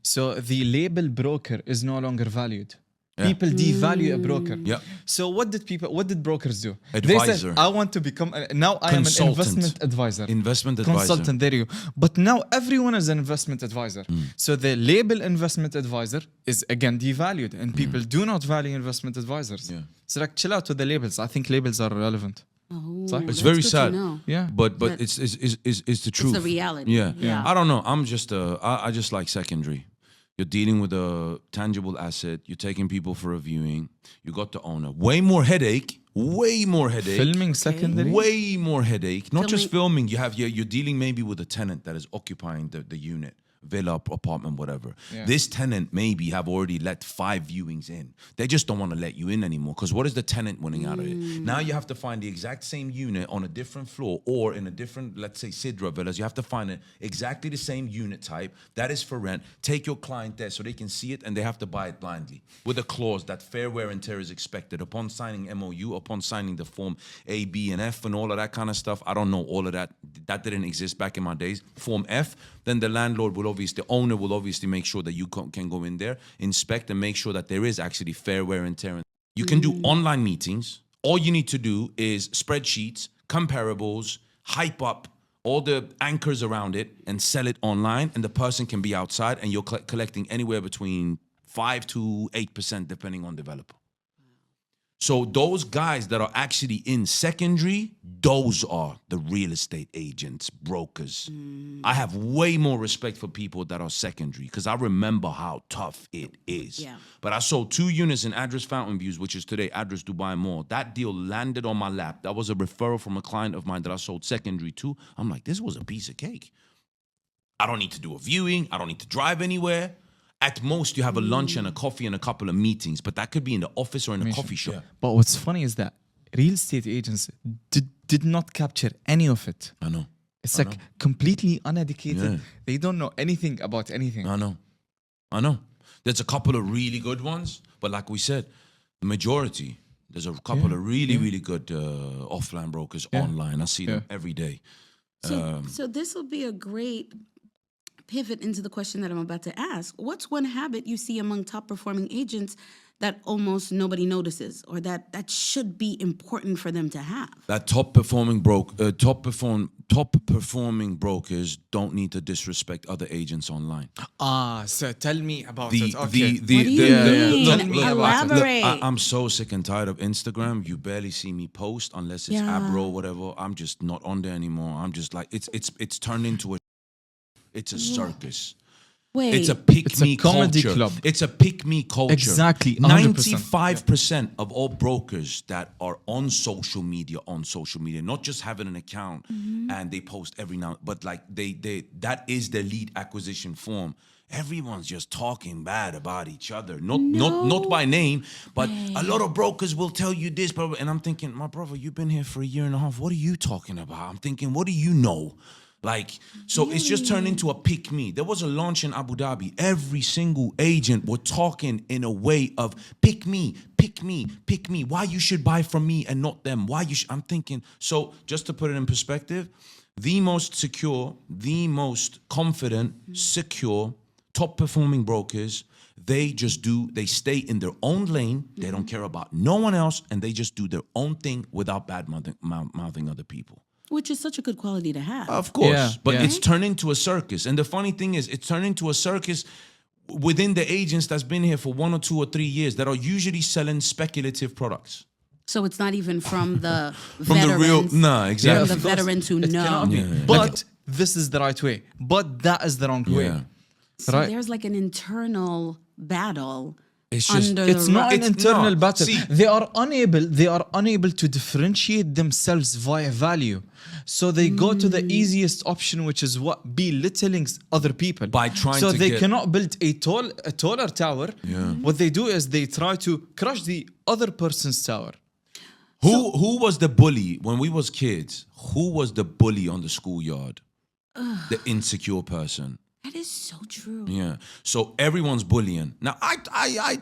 Speaker 1: So the label broker is no longer valued. People devalue a broker.
Speaker 3: Yeah.
Speaker 1: So what did brokers do?
Speaker 3: Advisor.
Speaker 1: They said, I want to become, now I am an
Speaker 3: Consultant.
Speaker 1: investment advisor.
Speaker 3: Investment advisor.
Speaker 1: Consultant, there you go. But now everyone is an investment advisor. So the label investment advisor is again devalued and people do not value investment advisors.
Speaker 3: Yeah.
Speaker 1: So like chill out with the labels. I think labels are irrelevant.
Speaker 2: Oh,
Speaker 1: It's
Speaker 2: that's
Speaker 3: very
Speaker 2: good to
Speaker 3: sad.
Speaker 2: know.
Speaker 1: Yeah.
Speaker 3: But
Speaker 2: But-
Speaker 3: it's the truth.
Speaker 2: the reality.
Speaker 3: Yeah.
Speaker 2: Yeah.
Speaker 3: I don't know. I'm just I just like secondary. You're dealing with a tangible asset. You're taking people for a viewing. You got the owner. Way more headache. Way more headache.
Speaker 1: Filming secondary.
Speaker 3: Way more headache. Not just
Speaker 2: Filming-
Speaker 3: filming. You're dealing maybe with a tenant that is occupying the unit, villa, apartment, whatever.
Speaker 1: Yeah.
Speaker 3: This tenant maybe have already let 5 viewings in. They just don't want to let you in anymore. Because what is the tenant winning out of it? Now you have to find the exact same unit on a different floor or in a different, let's say, Sidra villas. You have to find exactly the same unit type that is for rent. Take your client there so they can see it, and they have to buy it blindly with a clause that fair wear and tear is expected upon signing MOU, upon signing the form A, B, and F, and all of that kind of stuff. I don't know all of that. That didn't exist back in my days. Form F, then the landlord will the owner will obviously make sure that you can go in there, inspect, and make sure that there is actually fair wear and tear. You can do online meetings. All you need to do is spreadsheets, comparables, hype up all the anchors around it, and sell it online. And the person can be outside, and you're collecting anywhere between 5 to 8% depending on developer. So those guys that are actually in secondary, those are the real estate agents, brokers. I have way more respect for people that are secondary because I remember how tough it is.
Speaker 2: Yeah.
Speaker 3: But I sold 2 units in Address Fountain Views, which is today Address Dubai Mall. That deal landed on my lap. That was a referral from a client of mine that I sold secondary to. I'm like, this was a piece of cake. I don't need to do a viewing. I don't need to drive anywhere. At most, you have a lunch and a coffee and a couple of meetings, but that could be in the office or in a coffee shop.
Speaker 1: But what's funny is that real estate agents did not capture any of it.
Speaker 3: I know.
Speaker 1: It's like completely uneducated.
Speaker 3: Yeah.
Speaker 1: They don't know anything about anything.
Speaker 3: I know. There's a couple of really good ones, but like we said, the majority, there's a couple of really good offline brokers online. I see them every day.
Speaker 2: So this will be a great pivot into the question that I'm about to ask. What's one habit you see among top performing agents that almost nobody notices, or that should be important for them to have?
Speaker 3: That top performing brokers don't need to disrespect other agents online.
Speaker 1: So tell me about
Speaker 3: The-
Speaker 1: it. Okay.
Speaker 2: What do you mean?
Speaker 1: Tell me about it.
Speaker 2: Elaborate.
Speaker 3: I'm so sick and tired of Instagram. You barely see me post unless it's
Speaker 2: Yeah.
Speaker 3: Abro, whatever. I'm just not on there anymore. I'm just like it's turned into a circus.
Speaker 2: Wait.
Speaker 3: It's a pick
Speaker 1: It's a
Speaker 3: me
Speaker 1: comedy
Speaker 3: culture.
Speaker 1: club.
Speaker 3: It's a pick me culture.
Speaker 1: Exactly, 100%.
Speaker 3: 95% of all brokers that are on social media, not just having an account and they post every now, but like they that is their lead acquisition form. Everyone's just talking bad about each other. Not by name, but a lot of brokers will tell you this, brother. And I'm thinking, my brother, you've been here for a year and a half. What are you talking about? I'm thinking, what do you know? Like, so it's just turned into a pick me. There was a launch in Abu Dhabi. Every single agent were talking in a way of pick me, pick me, pick me. Why you should buy from me and not them? Why you should, I'm thinking, so just to put it in perspective, the most secure, the most confident, secure, top performing brokers, they stay in their own lane. They don't care about no one else, and they just do their own thing without bad mouthing other people.
Speaker 2: Which is such a good quality to have.
Speaker 3: Of course,
Speaker 1: Yeah,
Speaker 3: but
Speaker 1: yeah.
Speaker 3: it's turned into a circus. And the funny thing is, it's turned into a circus within the agents that's been here for 1 or 2 or 3 years that are usually selling speculative products.
Speaker 2: So it's not even from the
Speaker 3: From the real,
Speaker 2: veterans.
Speaker 3: nah, exactly.
Speaker 2: From the veterans who
Speaker 1: It
Speaker 2: know.
Speaker 1: cannot be.
Speaker 3: Yeah.
Speaker 1: But this is the right way. But that is the wrong way.
Speaker 3: Yeah.
Speaker 2: So
Speaker 1: Right.
Speaker 2: there's like an internal battle.
Speaker 3: It's just,
Speaker 2: under
Speaker 1: It's
Speaker 2: the
Speaker 1: not an
Speaker 3: It's
Speaker 1: internal
Speaker 3: not.
Speaker 1: battle.
Speaker 3: See-
Speaker 1: They are unable to differentiate themselves via value. So they go to the easiest option, which is what? Belittling other people.
Speaker 3: By trying
Speaker 1: so
Speaker 3: to
Speaker 1: they
Speaker 3: get-
Speaker 1: cannot build a taller tower. What they do is they try to crush the other person's tower.
Speaker 3: Who was the bully when we was kids? Who was the bully on the schoolyard? The insecure person.
Speaker 2: That is so true.
Speaker 3: Yeah. So everyone's bullying. Now I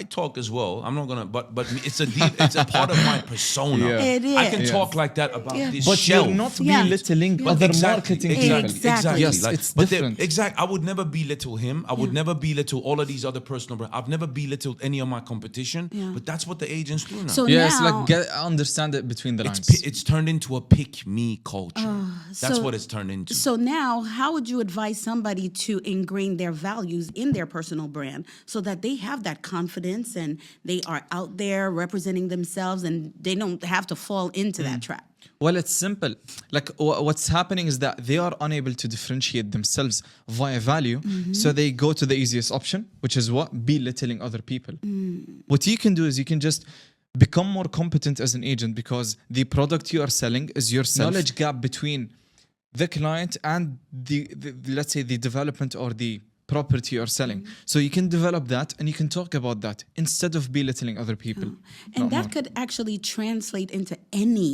Speaker 3: talk as well. I'm not gonna, but it's a part of my persona.
Speaker 1: Yeah.
Speaker 2: It
Speaker 3: I can
Speaker 2: is.
Speaker 3: talk like that about this
Speaker 1: But
Speaker 3: shelf.
Speaker 1: you're not
Speaker 2: Yeah.
Speaker 1: belittling
Speaker 2: Yeah.
Speaker 1: other
Speaker 3: Exactly,
Speaker 1: marketing
Speaker 3: exactly,
Speaker 1: people.
Speaker 2: Exactly.
Speaker 1: Yes,
Speaker 3: Like,
Speaker 1: it's
Speaker 3: but
Speaker 1: different.
Speaker 3: Exactly. I would never belittle him. I would never belittle all of these other personal brands. I've never belittled any of my competition.
Speaker 2: Yeah.
Speaker 3: But that's what the agents do now.
Speaker 2: So
Speaker 1: Yeah, it's
Speaker 2: now,
Speaker 1: like understand it between the lines.
Speaker 3: it's turned into a pick me culture. That's
Speaker 2: so-
Speaker 3: what it's turned into.
Speaker 2: so now, how would you advise somebody everybody to ingrain their values in their personal brand so that they have that confidence and they are out there representing themselves and they don't have to fall into that trap.
Speaker 1: Well, it's simple. Like what's happening is that they are unable to differentiate themselves via value, so they go to the easiest option, which is what? Belittling other people. What you can do is you can just become more competent as an agent, because the product you are selling is yourself. Knowledge gap between the client and the let's say the development or the property you're selling. So you can develop that and you can talk about that instead of belittling other people.
Speaker 2: And that could actually translate into any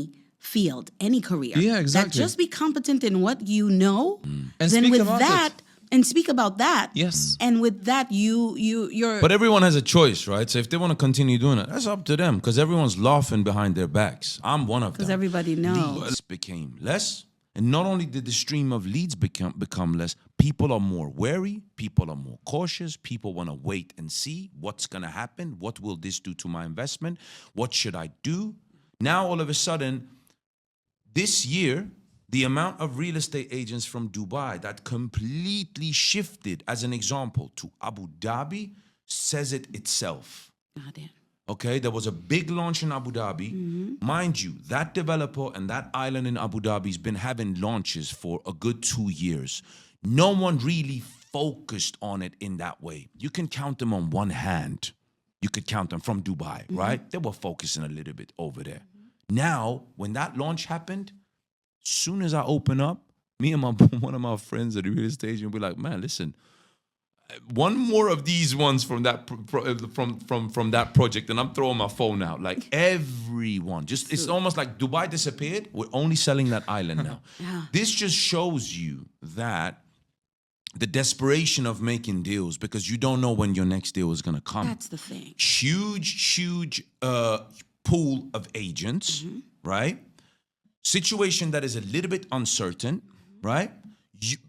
Speaker 2: field, any career.
Speaker 1: Yeah, exactly.
Speaker 2: That just be competent in what you know,
Speaker 1: And
Speaker 2: then
Speaker 1: speak
Speaker 2: with
Speaker 1: about
Speaker 2: that, and speak about that.
Speaker 1: Yes.
Speaker 2: And with that, you're.
Speaker 3: But everyone has a choice, right? So if they want to continue doing it, that's up to them, because everyone's laughing behind their backs. I'm one of them.
Speaker 2: Because everybody knows.
Speaker 3: Leads became less. And not only did the stream of leads become less, people are more wary, people are more cautious, people want to wait and see what's going to happen, what will this do to my investment, what should I do? Now, all of a sudden, this year, the amount of real estate agents from Dubai that completely shifted, as an example, to Abu Dhabi, says it itself.
Speaker 2: Got it.
Speaker 3: Okay, there was a big launch in Abu Dhabi. Mind you, that developer and that island in Abu Dhabi has been having launches for a good 2 years. No one really focused on it in that way. You can count them on one hand. You could count them from Dubai, right? They were focusing a little bit over there. Now, when that launch happened, soon as I open up, me and one of my friends at the real estate agent will be like, man, listen, one more of these ones from that from that project, and I'm throwing my phone out. Like everyone, just it's almost like Dubai disappeared. We're only selling that island now. This just shows you that the desperation of making deals, because you don't know when your next deal is gonna come.
Speaker 2: That's the thing.
Speaker 3: Huge pool of agents, right? Situation that is a little bit uncertain, right?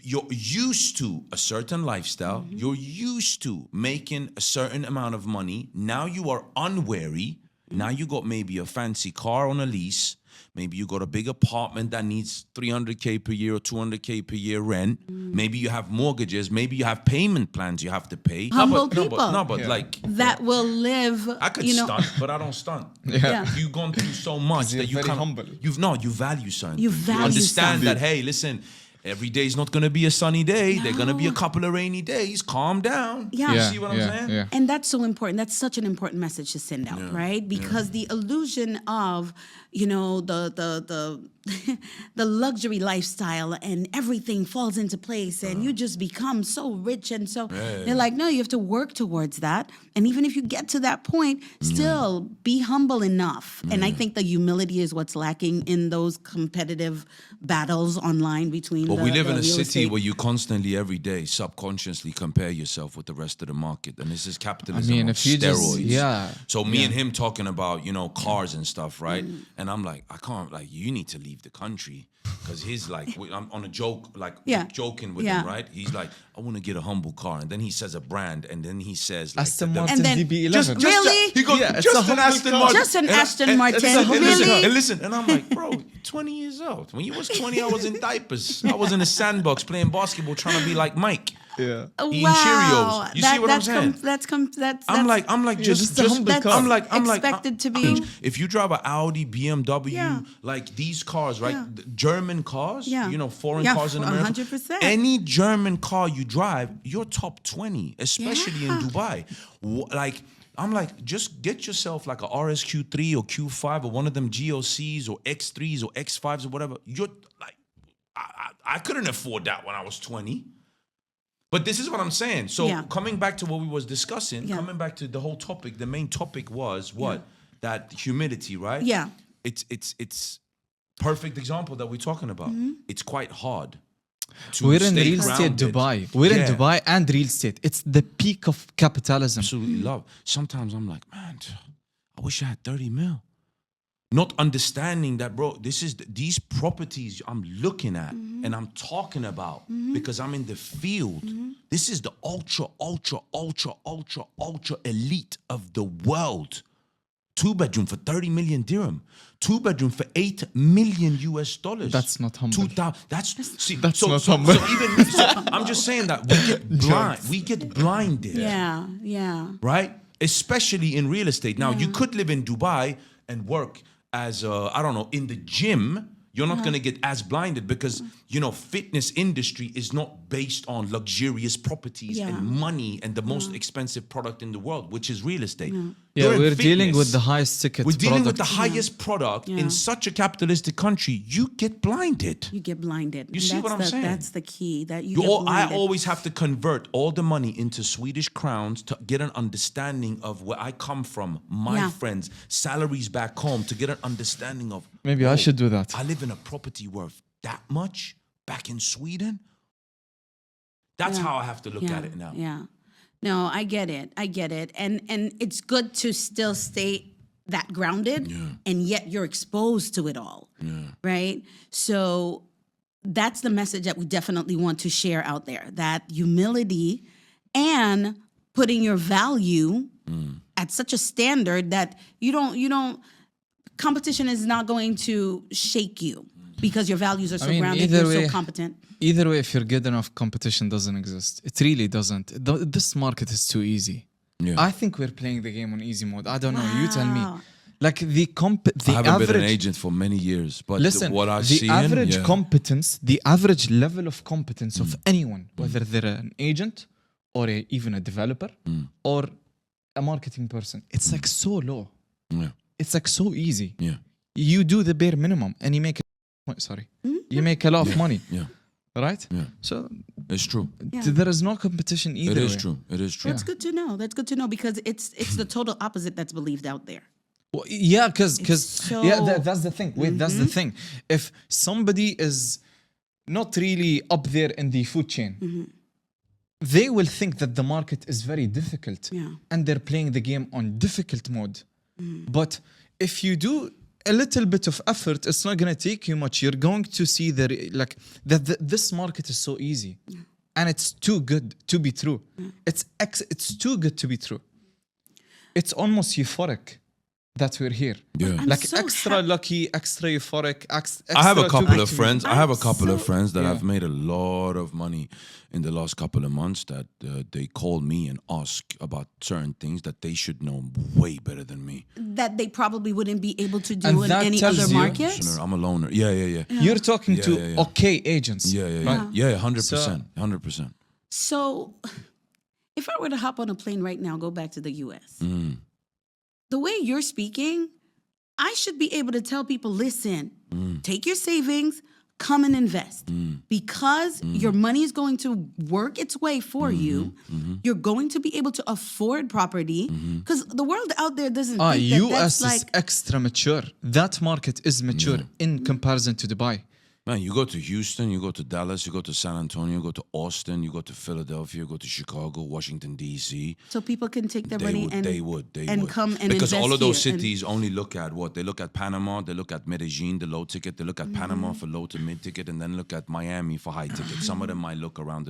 Speaker 3: You're used to a certain lifestyle. You're used to making a certain amount of money. Now you are unwary. Now you got maybe a fancy car on a lease. Maybe you got a big apartment that needs 300K per year or 200K per year rent. Maybe you have mortgages. Maybe you have payment plans you have to pay.
Speaker 2: Humble people.
Speaker 3: Like
Speaker 2: That will live.
Speaker 3: I could
Speaker 2: you know,
Speaker 3: stunt, but I don't stunt.
Speaker 2: Yeah.
Speaker 3: You've gone through so much that you
Speaker 1: very
Speaker 3: can't.
Speaker 1: humble.
Speaker 3: You value something.
Speaker 2: You value
Speaker 3: understand
Speaker 2: something.
Speaker 3: that. Hey, listen. Every day's not going to be a sunny day. There're going to be a couple of rainy days. Calm down.
Speaker 2: Yeah.
Speaker 3: You see what I'm saying?
Speaker 1: Yeah.
Speaker 2: And that's so important. That's such an important message to send out, right? Because the illusion of, the the luxury lifestyle and everything falls into place and you just become so rich and so they're like, no, you have to work towards that. And even if you get to that point, still be humble enough. And I think the humility is what's lacking in those competitive battles online between.
Speaker 3: But we live in a
Speaker 2: real
Speaker 3: city
Speaker 2: estate.
Speaker 3: where you constantly, every day, subconsciously compare yourself with the rest of the market. And this is capitalism on
Speaker 1: if you
Speaker 3: steroids.
Speaker 1: just,
Speaker 3: So me and him talking about, cars and stuff, right? And I'm like, I can't, like, you need to leave the country. Because he's like, I'm on a joke, like joking with him, right? He's like, I want to get a humble car. And then he says a brand. And then he says, like,
Speaker 1: Aston
Speaker 3: the-
Speaker 1: Martin
Speaker 2: And then-
Speaker 1: DB11.
Speaker 2: Really?
Speaker 3: He goes,
Speaker 1: Yeah, it's
Speaker 3: just
Speaker 1: a
Speaker 3: an
Speaker 1: humble
Speaker 3: Aston
Speaker 1: car.
Speaker 3: Martin.
Speaker 2: Just an
Speaker 3: And I-
Speaker 2: Aston
Speaker 3: and-
Speaker 2: Martin.
Speaker 3: And
Speaker 2: Really?
Speaker 3: listen, and I'm like, bro, 20 years old. When you was 20, I was in diapers. I was in a sandbox playing basketball, trying to be like Mike.
Speaker 1: Yeah.
Speaker 3: Eating Cheerios. You see what I'm saying? I'm like,
Speaker 1: just a humble car.
Speaker 3: I'm like,
Speaker 2: expected to be.
Speaker 3: If you drive an Audi, BMW,
Speaker 2: Yeah.
Speaker 3: like these cars, right?
Speaker 2: Yeah.
Speaker 3: The German cars,
Speaker 2: Yeah.
Speaker 3: Foreign
Speaker 2: Yeah,
Speaker 3: cars in America.
Speaker 2: 100%.
Speaker 3: Any German car you drive, you're top 20, especially in Dubai. I'm like, just get yourself like a RSQ3 or Q5 or one of them GOCs or X3s or X5s or whatever. You're like, I couldn't afford that when I was 20. But this is what I'm saying. So coming back to what we was discussing, coming back to the whole topic, the main topic was what? That humility, right?
Speaker 2: Yeah.
Speaker 3: It's perfect example that we're talking about. It's quite hard.
Speaker 1: We're in real estate Dubai. We're in Dubai and real estate. It's the peak of capitalism.
Speaker 3: Absolutely love. Sometimes I'm like, man, I wish I had 30 mil. Not understanding that, bro, these properties I'm looking at and I'm talking about because I'm in the field. This is the ultra elite of the world. 2-bedroom for 30 million dirham. 2-bedroom for $8 million US.
Speaker 1: That's not humble.
Speaker 3: 2,000. That's
Speaker 1: not humble.
Speaker 3: I'm just saying that we get blind. We get blinded.
Speaker 2: Yeah.
Speaker 3: Right? Especially in real estate. Now, you could live in Dubai and work as I don't know, in the gym. You're not going to get as blinded because, fitness industry is not based on luxurious properties and money and the most expensive product in the world, which is real estate.
Speaker 1: Yeah,
Speaker 3: You're in
Speaker 1: we're dealing
Speaker 3: fitness.
Speaker 1: with the highest ticket
Speaker 3: We're dealing with
Speaker 1: product.
Speaker 3: the highest product in such a capitalistic country. You get blinded.
Speaker 2: You get blinded.
Speaker 3: You see what I'm saying?
Speaker 2: That's the key. That you get
Speaker 3: I
Speaker 2: blinded.
Speaker 3: always have to convert all the money into Swedish crowns to get an understanding of where I come from, my friends, salaries back home, to get an understanding of.
Speaker 1: Maybe I should do that.
Speaker 3: I live in a property worth that much back in Sweden. That's how I have to look at it now.
Speaker 2: Yeah. No, I get it. And it's good to still stay that grounded and yet you're exposed to it all. Right? So that's the message that we definitely want to share out there. That humility and putting your value at such a standard that you don't competition is not going to shake you because your values are so grounded, you're so competent.
Speaker 1: Either way, if you're good enough, competition doesn't exist. It really doesn't. This market is too easy. Yeah. I think we're playing the game on easy mode. I don't know. You tell me. Like the
Speaker 3: I haven't been an agent for many years, but
Speaker 1: listen,
Speaker 3: what I
Speaker 1: the
Speaker 3: see
Speaker 1: average competence, the average level of competence of anyone, whether they're an agent or even a developer or a marketing person, it's like so low.
Speaker 3: Yeah.
Speaker 1: It's like so easy.
Speaker 3: Yeah.
Speaker 1: You do the bare minimum and you make you make a lot of money.
Speaker 3: Yeah.
Speaker 1: Right?
Speaker 3: Yeah.
Speaker 1: So
Speaker 3: it's true.
Speaker 1: there is no competition either.
Speaker 3: It is true.
Speaker 2: That's good to know. That's good to know because it's the total opposite that's believed out there.
Speaker 1: Well, yeah, because
Speaker 2: so-
Speaker 1: that's the thing. Wait, that's the thing. If somebody is not really up there in the food chain, they will think that the market is very difficult, and they're playing the game on difficult mode. But if you do a little bit of effort, it's not going to take you much. You're going to see that this market is so easy, and it's too good to be true. It's too good to be true. It's almost euphoric that we're here.
Speaker 3: Yeah.
Speaker 2: I'm
Speaker 1: Like
Speaker 2: so
Speaker 1: extra lucky, extra euphoric, extra
Speaker 3: I have a
Speaker 1: too
Speaker 3: couple
Speaker 1: good
Speaker 3: of
Speaker 1: to be
Speaker 3: friends.
Speaker 1: true.
Speaker 3: I have a couple of friends that
Speaker 1: Yeah.
Speaker 3: have made a lot of money in the last couple of months that they call me and ask about certain things that they should know way better than me.
Speaker 2: That they probably wouldn't be able to do
Speaker 1: And
Speaker 2: in
Speaker 1: that
Speaker 2: any
Speaker 1: tells
Speaker 2: other
Speaker 1: you-
Speaker 2: market.
Speaker 3: I'm a loner. Yeah.
Speaker 1: You're talking to
Speaker 3: Yeah.
Speaker 1: okay agents.
Speaker 3: Yeah, 100%. 100%.
Speaker 2: So if I were to hop on a plane right now, go back to the US, the way you're speaking, I should be able to tell people, listen, take your savings, come and invest. Because your money is going to work its way for you. You're going to be able to afford property. Because the world out there doesn't think that
Speaker 1: US
Speaker 2: that's
Speaker 1: is
Speaker 2: like...
Speaker 1: extra mature. That market is mature in comparison to Dubai.
Speaker 3: Man, you go to Houston, you go to Dallas, you go to San Antonio, you go to Austin, you go to Philadelphia, you go to Chicago, Washington, D.C.
Speaker 2: So people can take their
Speaker 3: They
Speaker 2: money
Speaker 3: would
Speaker 2: and come and
Speaker 3: because
Speaker 2: invest
Speaker 3: all of those
Speaker 2: here and-
Speaker 3: cities only look at what? They look at Panama, they look at Medellin, the low ticket, they look at Panama for low to mid ticket, and then look at Miami for high ticket. Some of them might look around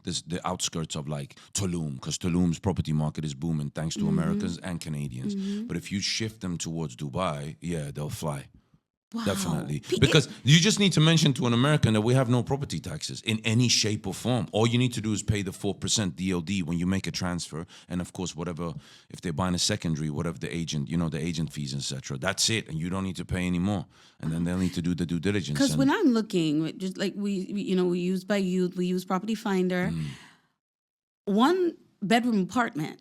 Speaker 3: the outskirts of like Tulum, because Tulum's property market is booming thanks to Americans and Canadians. But if you shift them towards Dubai, yeah, they'll fly.
Speaker 2: Wow.
Speaker 3: Definitely. Because you just need to mention to an American that we have no property taxes in any shape or form. All you need to do is pay the 4% DLD when you make a transfer. And of course, whatever, if they're buying a secondary, whatever the agent, the agent fees, etc. That's it. And you don't need to pay any more. And then they'll need to do the due diligence.
Speaker 2: Because when I'm looking, just like we use by youth, we use Property Finder. 1 bedroom apartment.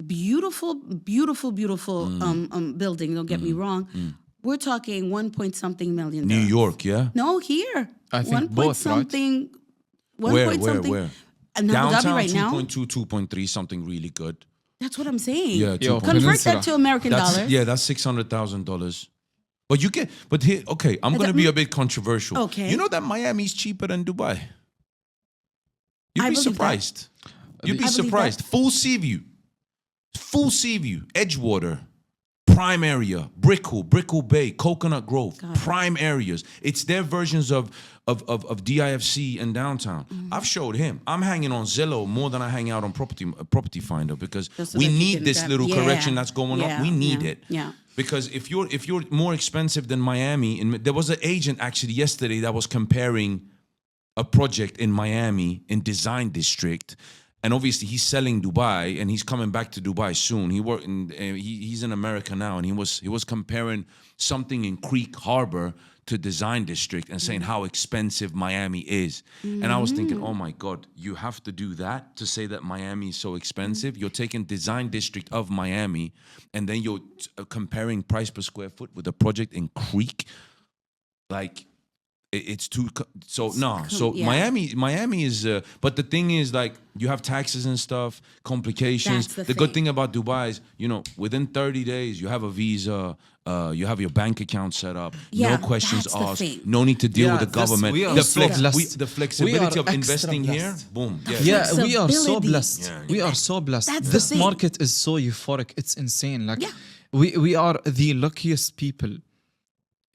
Speaker 2: Beautiful building, don't get me wrong. We're talking 1 point something million.
Speaker 3: New York, yeah?
Speaker 2: No, here.
Speaker 1: I think
Speaker 2: 1 point
Speaker 1: both, right?
Speaker 2: something. One
Speaker 3: Where?
Speaker 2: point something.
Speaker 3: Where?
Speaker 2: In Abu Dhabi
Speaker 3: Downtown,
Speaker 2: right now.
Speaker 3: 2.2, 2.3, something really good.
Speaker 2: That's what I'm saying.
Speaker 3: Yeah,
Speaker 1: Yo,
Speaker 3: 2.3.
Speaker 2: Convert
Speaker 1: Peninsula.
Speaker 2: that to American dollars.
Speaker 3: Yeah, that's $600,000. But here, okay, I'm going to be a bit controversial.
Speaker 2: Okay.
Speaker 3: You know that Miami's cheaper than Dubai? You'd
Speaker 2: I
Speaker 3: be
Speaker 2: believe
Speaker 3: surprised. You'd be
Speaker 2: I believe
Speaker 3: surprised.
Speaker 2: that.
Speaker 3: Full sea view, Edgewater, prime area. Brickell Bay, Coconut Grove, prime areas. It's their versions of DIFC and downtown. I've showed him. I'm hanging on Zillow more than I hang out on Property Finder because
Speaker 2: Just so
Speaker 3: we
Speaker 2: that you
Speaker 3: need
Speaker 2: can
Speaker 3: this
Speaker 2: get-
Speaker 3: little correction that's going on. We need it.
Speaker 2: Yeah.
Speaker 3: Because if you're more expensive than Miami, and there was an agent actually yesterday that was comparing a project in Miami in Design District, and obviously he's selling Dubai and he's coming back to Dubai soon. He's in America now, and he was comparing something in Creek Harbor to Design District and saying how expensive Miami is. And I was thinking, oh my God, you have to do that to say that Miami is so expensive? You're taking Design District of Miami and then you're comparing price per square foot with a project in Creek? Like, it's too so no. So
Speaker 2: yeah.
Speaker 3: Miami is. But the thing is, like, you have taxes and stuff, complications.
Speaker 2: That's the
Speaker 3: good
Speaker 2: thing.
Speaker 3: thing about Dubai is, within 30 days, you have a visa. You have your bank account set up.
Speaker 2: Yeah,
Speaker 3: No questions
Speaker 2: that's the
Speaker 3: asked.
Speaker 2: thing.
Speaker 3: No need to deal
Speaker 1: Yeah,
Speaker 3: with the government.
Speaker 1: we are
Speaker 3: The
Speaker 1: so blessed.
Speaker 3: the flexibility
Speaker 1: We are
Speaker 3: of investing
Speaker 1: extra
Speaker 3: here.
Speaker 1: blessed.
Speaker 3: Boom.
Speaker 1: Yeah, we are so
Speaker 2: Flexibility.
Speaker 1: blessed.
Speaker 3: Yeah.
Speaker 1: We are so blessed.
Speaker 2: That's the
Speaker 1: This
Speaker 2: thing.
Speaker 1: market is so euphoric. It's insane. Like,
Speaker 2: Yeah.
Speaker 1: we are the luckiest people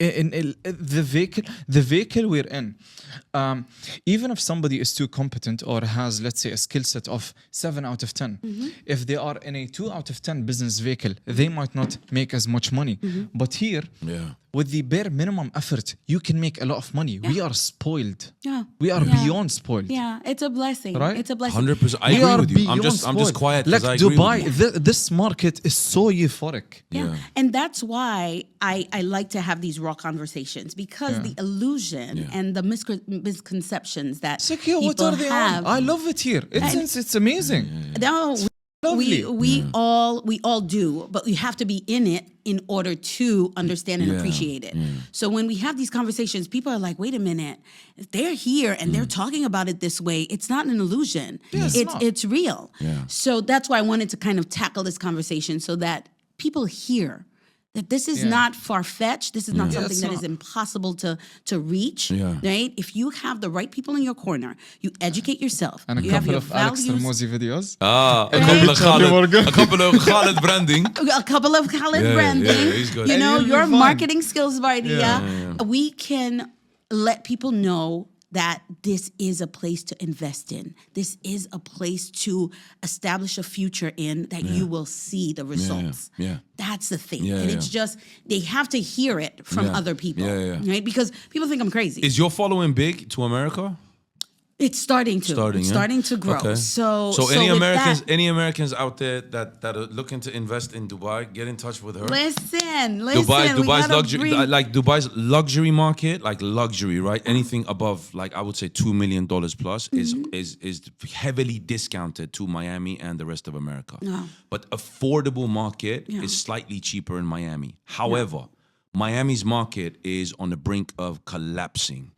Speaker 1: in the vehicle we're in. Even if somebody is too competent or has, let's say, a skill set of 7 out of 10, if they are in a 2 out of 10 business vehicle, they might not make as much money. But here,
Speaker 3: Yeah.
Speaker 1: with the bare minimum effort, you can make a lot of money. We are spoiled.
Speaker 2: Yeah.
Speaker 1: We are
Speaker 2: Yeah.
Speaker 1: beyond spoiled.
Speaker 2: Yeah, it's a blessing.
Speaker 1: Right?
Speaker 2: It's a blessing.
Speaker 3: 100%. I
Speaker 1: We
Speaker 3: agree
Speaker 1: are
Speaker 3: with you. I'm
Speaker 1: beyond
Speaker 3: just
Speaker 1: spoiled.
Speaker 3: quiet
Speaker 1: Like
Speaker 3: because I agree
Speaker 1: Dubai,
Speaker 3: with you.
Speaker 1: this market is so euphoric.
Speaker 2: Yeah. And that's why I like to have these raw conversations because the illusion and the misconceptions that
Speaker 1: Sakya, what
Speaker 2: people
Speaker 1: are they
Speaker 2: have.
Speaker 1: on? I love it here. It's amazing.
Speaker 2: No,
Speaker 1: lovely.
Speaker 2: we all do, but we have to be in it in order to understand and
Speaker 3: Yeah,
Speaker 2: appreciate it. So when we have these conversations, people are like, "Wait a minute, if they're here and they're talking about it this way, it's not an illusion.
Speaker 1: it's not.
Speaker 2: It's real."
Speaker 3: Yeah.
Speaker 2: So that's why I wanted to kind of tackle this conversation so that people hear that this is not far-fetched. This is not something
Speaker 1: it's
Speaker 2: that is
Speaker 1: not.
Speaker 2: impossible to reach,
Speaker 3: Yeah.
Speaker 2: right? If you have the right people in your corner, you educate yourself,
Speaker 1: And a
Speaker 2: you have
Speaker 1: couple
Speaker 2: your
Speaker 1: of Alex
Speaker 2: values,
Speaker 1: Ramosi videos.
Speaker 3: A
Speaker 2: Right?
Speaker 3: couple of Khalid branding.
Speaker 2: a couple of Khalid
Speaker 3: Yeah,
Speaker 2: branding,
Speaker 3: yeah, he's good.
Speaker 2: you
Speaker 3: And
Speaker 2: know,
Speaker 1: you'll be
Speaker 2: your
Speaker 1: fine.
Speaker 2: marketing skills, Bardia. We can let people know that this is a place to invest in. This is a place to establish a future in that you will see the results.
Speaker 3: yeah.
Speaker 2: That's the thing.
Speaker 3: Yeah,
Speaker 2: and it's just, they have to hear it from
Speaker 3: Yeah.
Speaker 2: other people.
Speaker 3: Yeah.
Speaker 2: Right? Because people think I'm crazy.
Speaker 3: Is your following big to America?
Speaker 2: It's starting to. It's
Speaker 3: yeah?
Speaker 2: starting to grow.
Speaker 3: Okay.
Speaker 2: So
Speaker 3: any
Speaker 2: with
Speaker 3: Americans,
Speaker 2: that-
Speaker 3: any Americans out there that are looking to invest in Dubai, get in touch with her.
Speaker 2: Listen. we
Speaker 3: Dubai's
Speaker 2: gotta
Speaker 3: luxury,
Speaker 2: bring-
Speaker 3: like Dubai's luxury market, like luxury, right? Anything above, like I would say, $2 million plus is heavily discounted to Miami and the rest of America. But affordable market is slightly cheaper in Miami. However, Miami's market is on the brink of collapsing,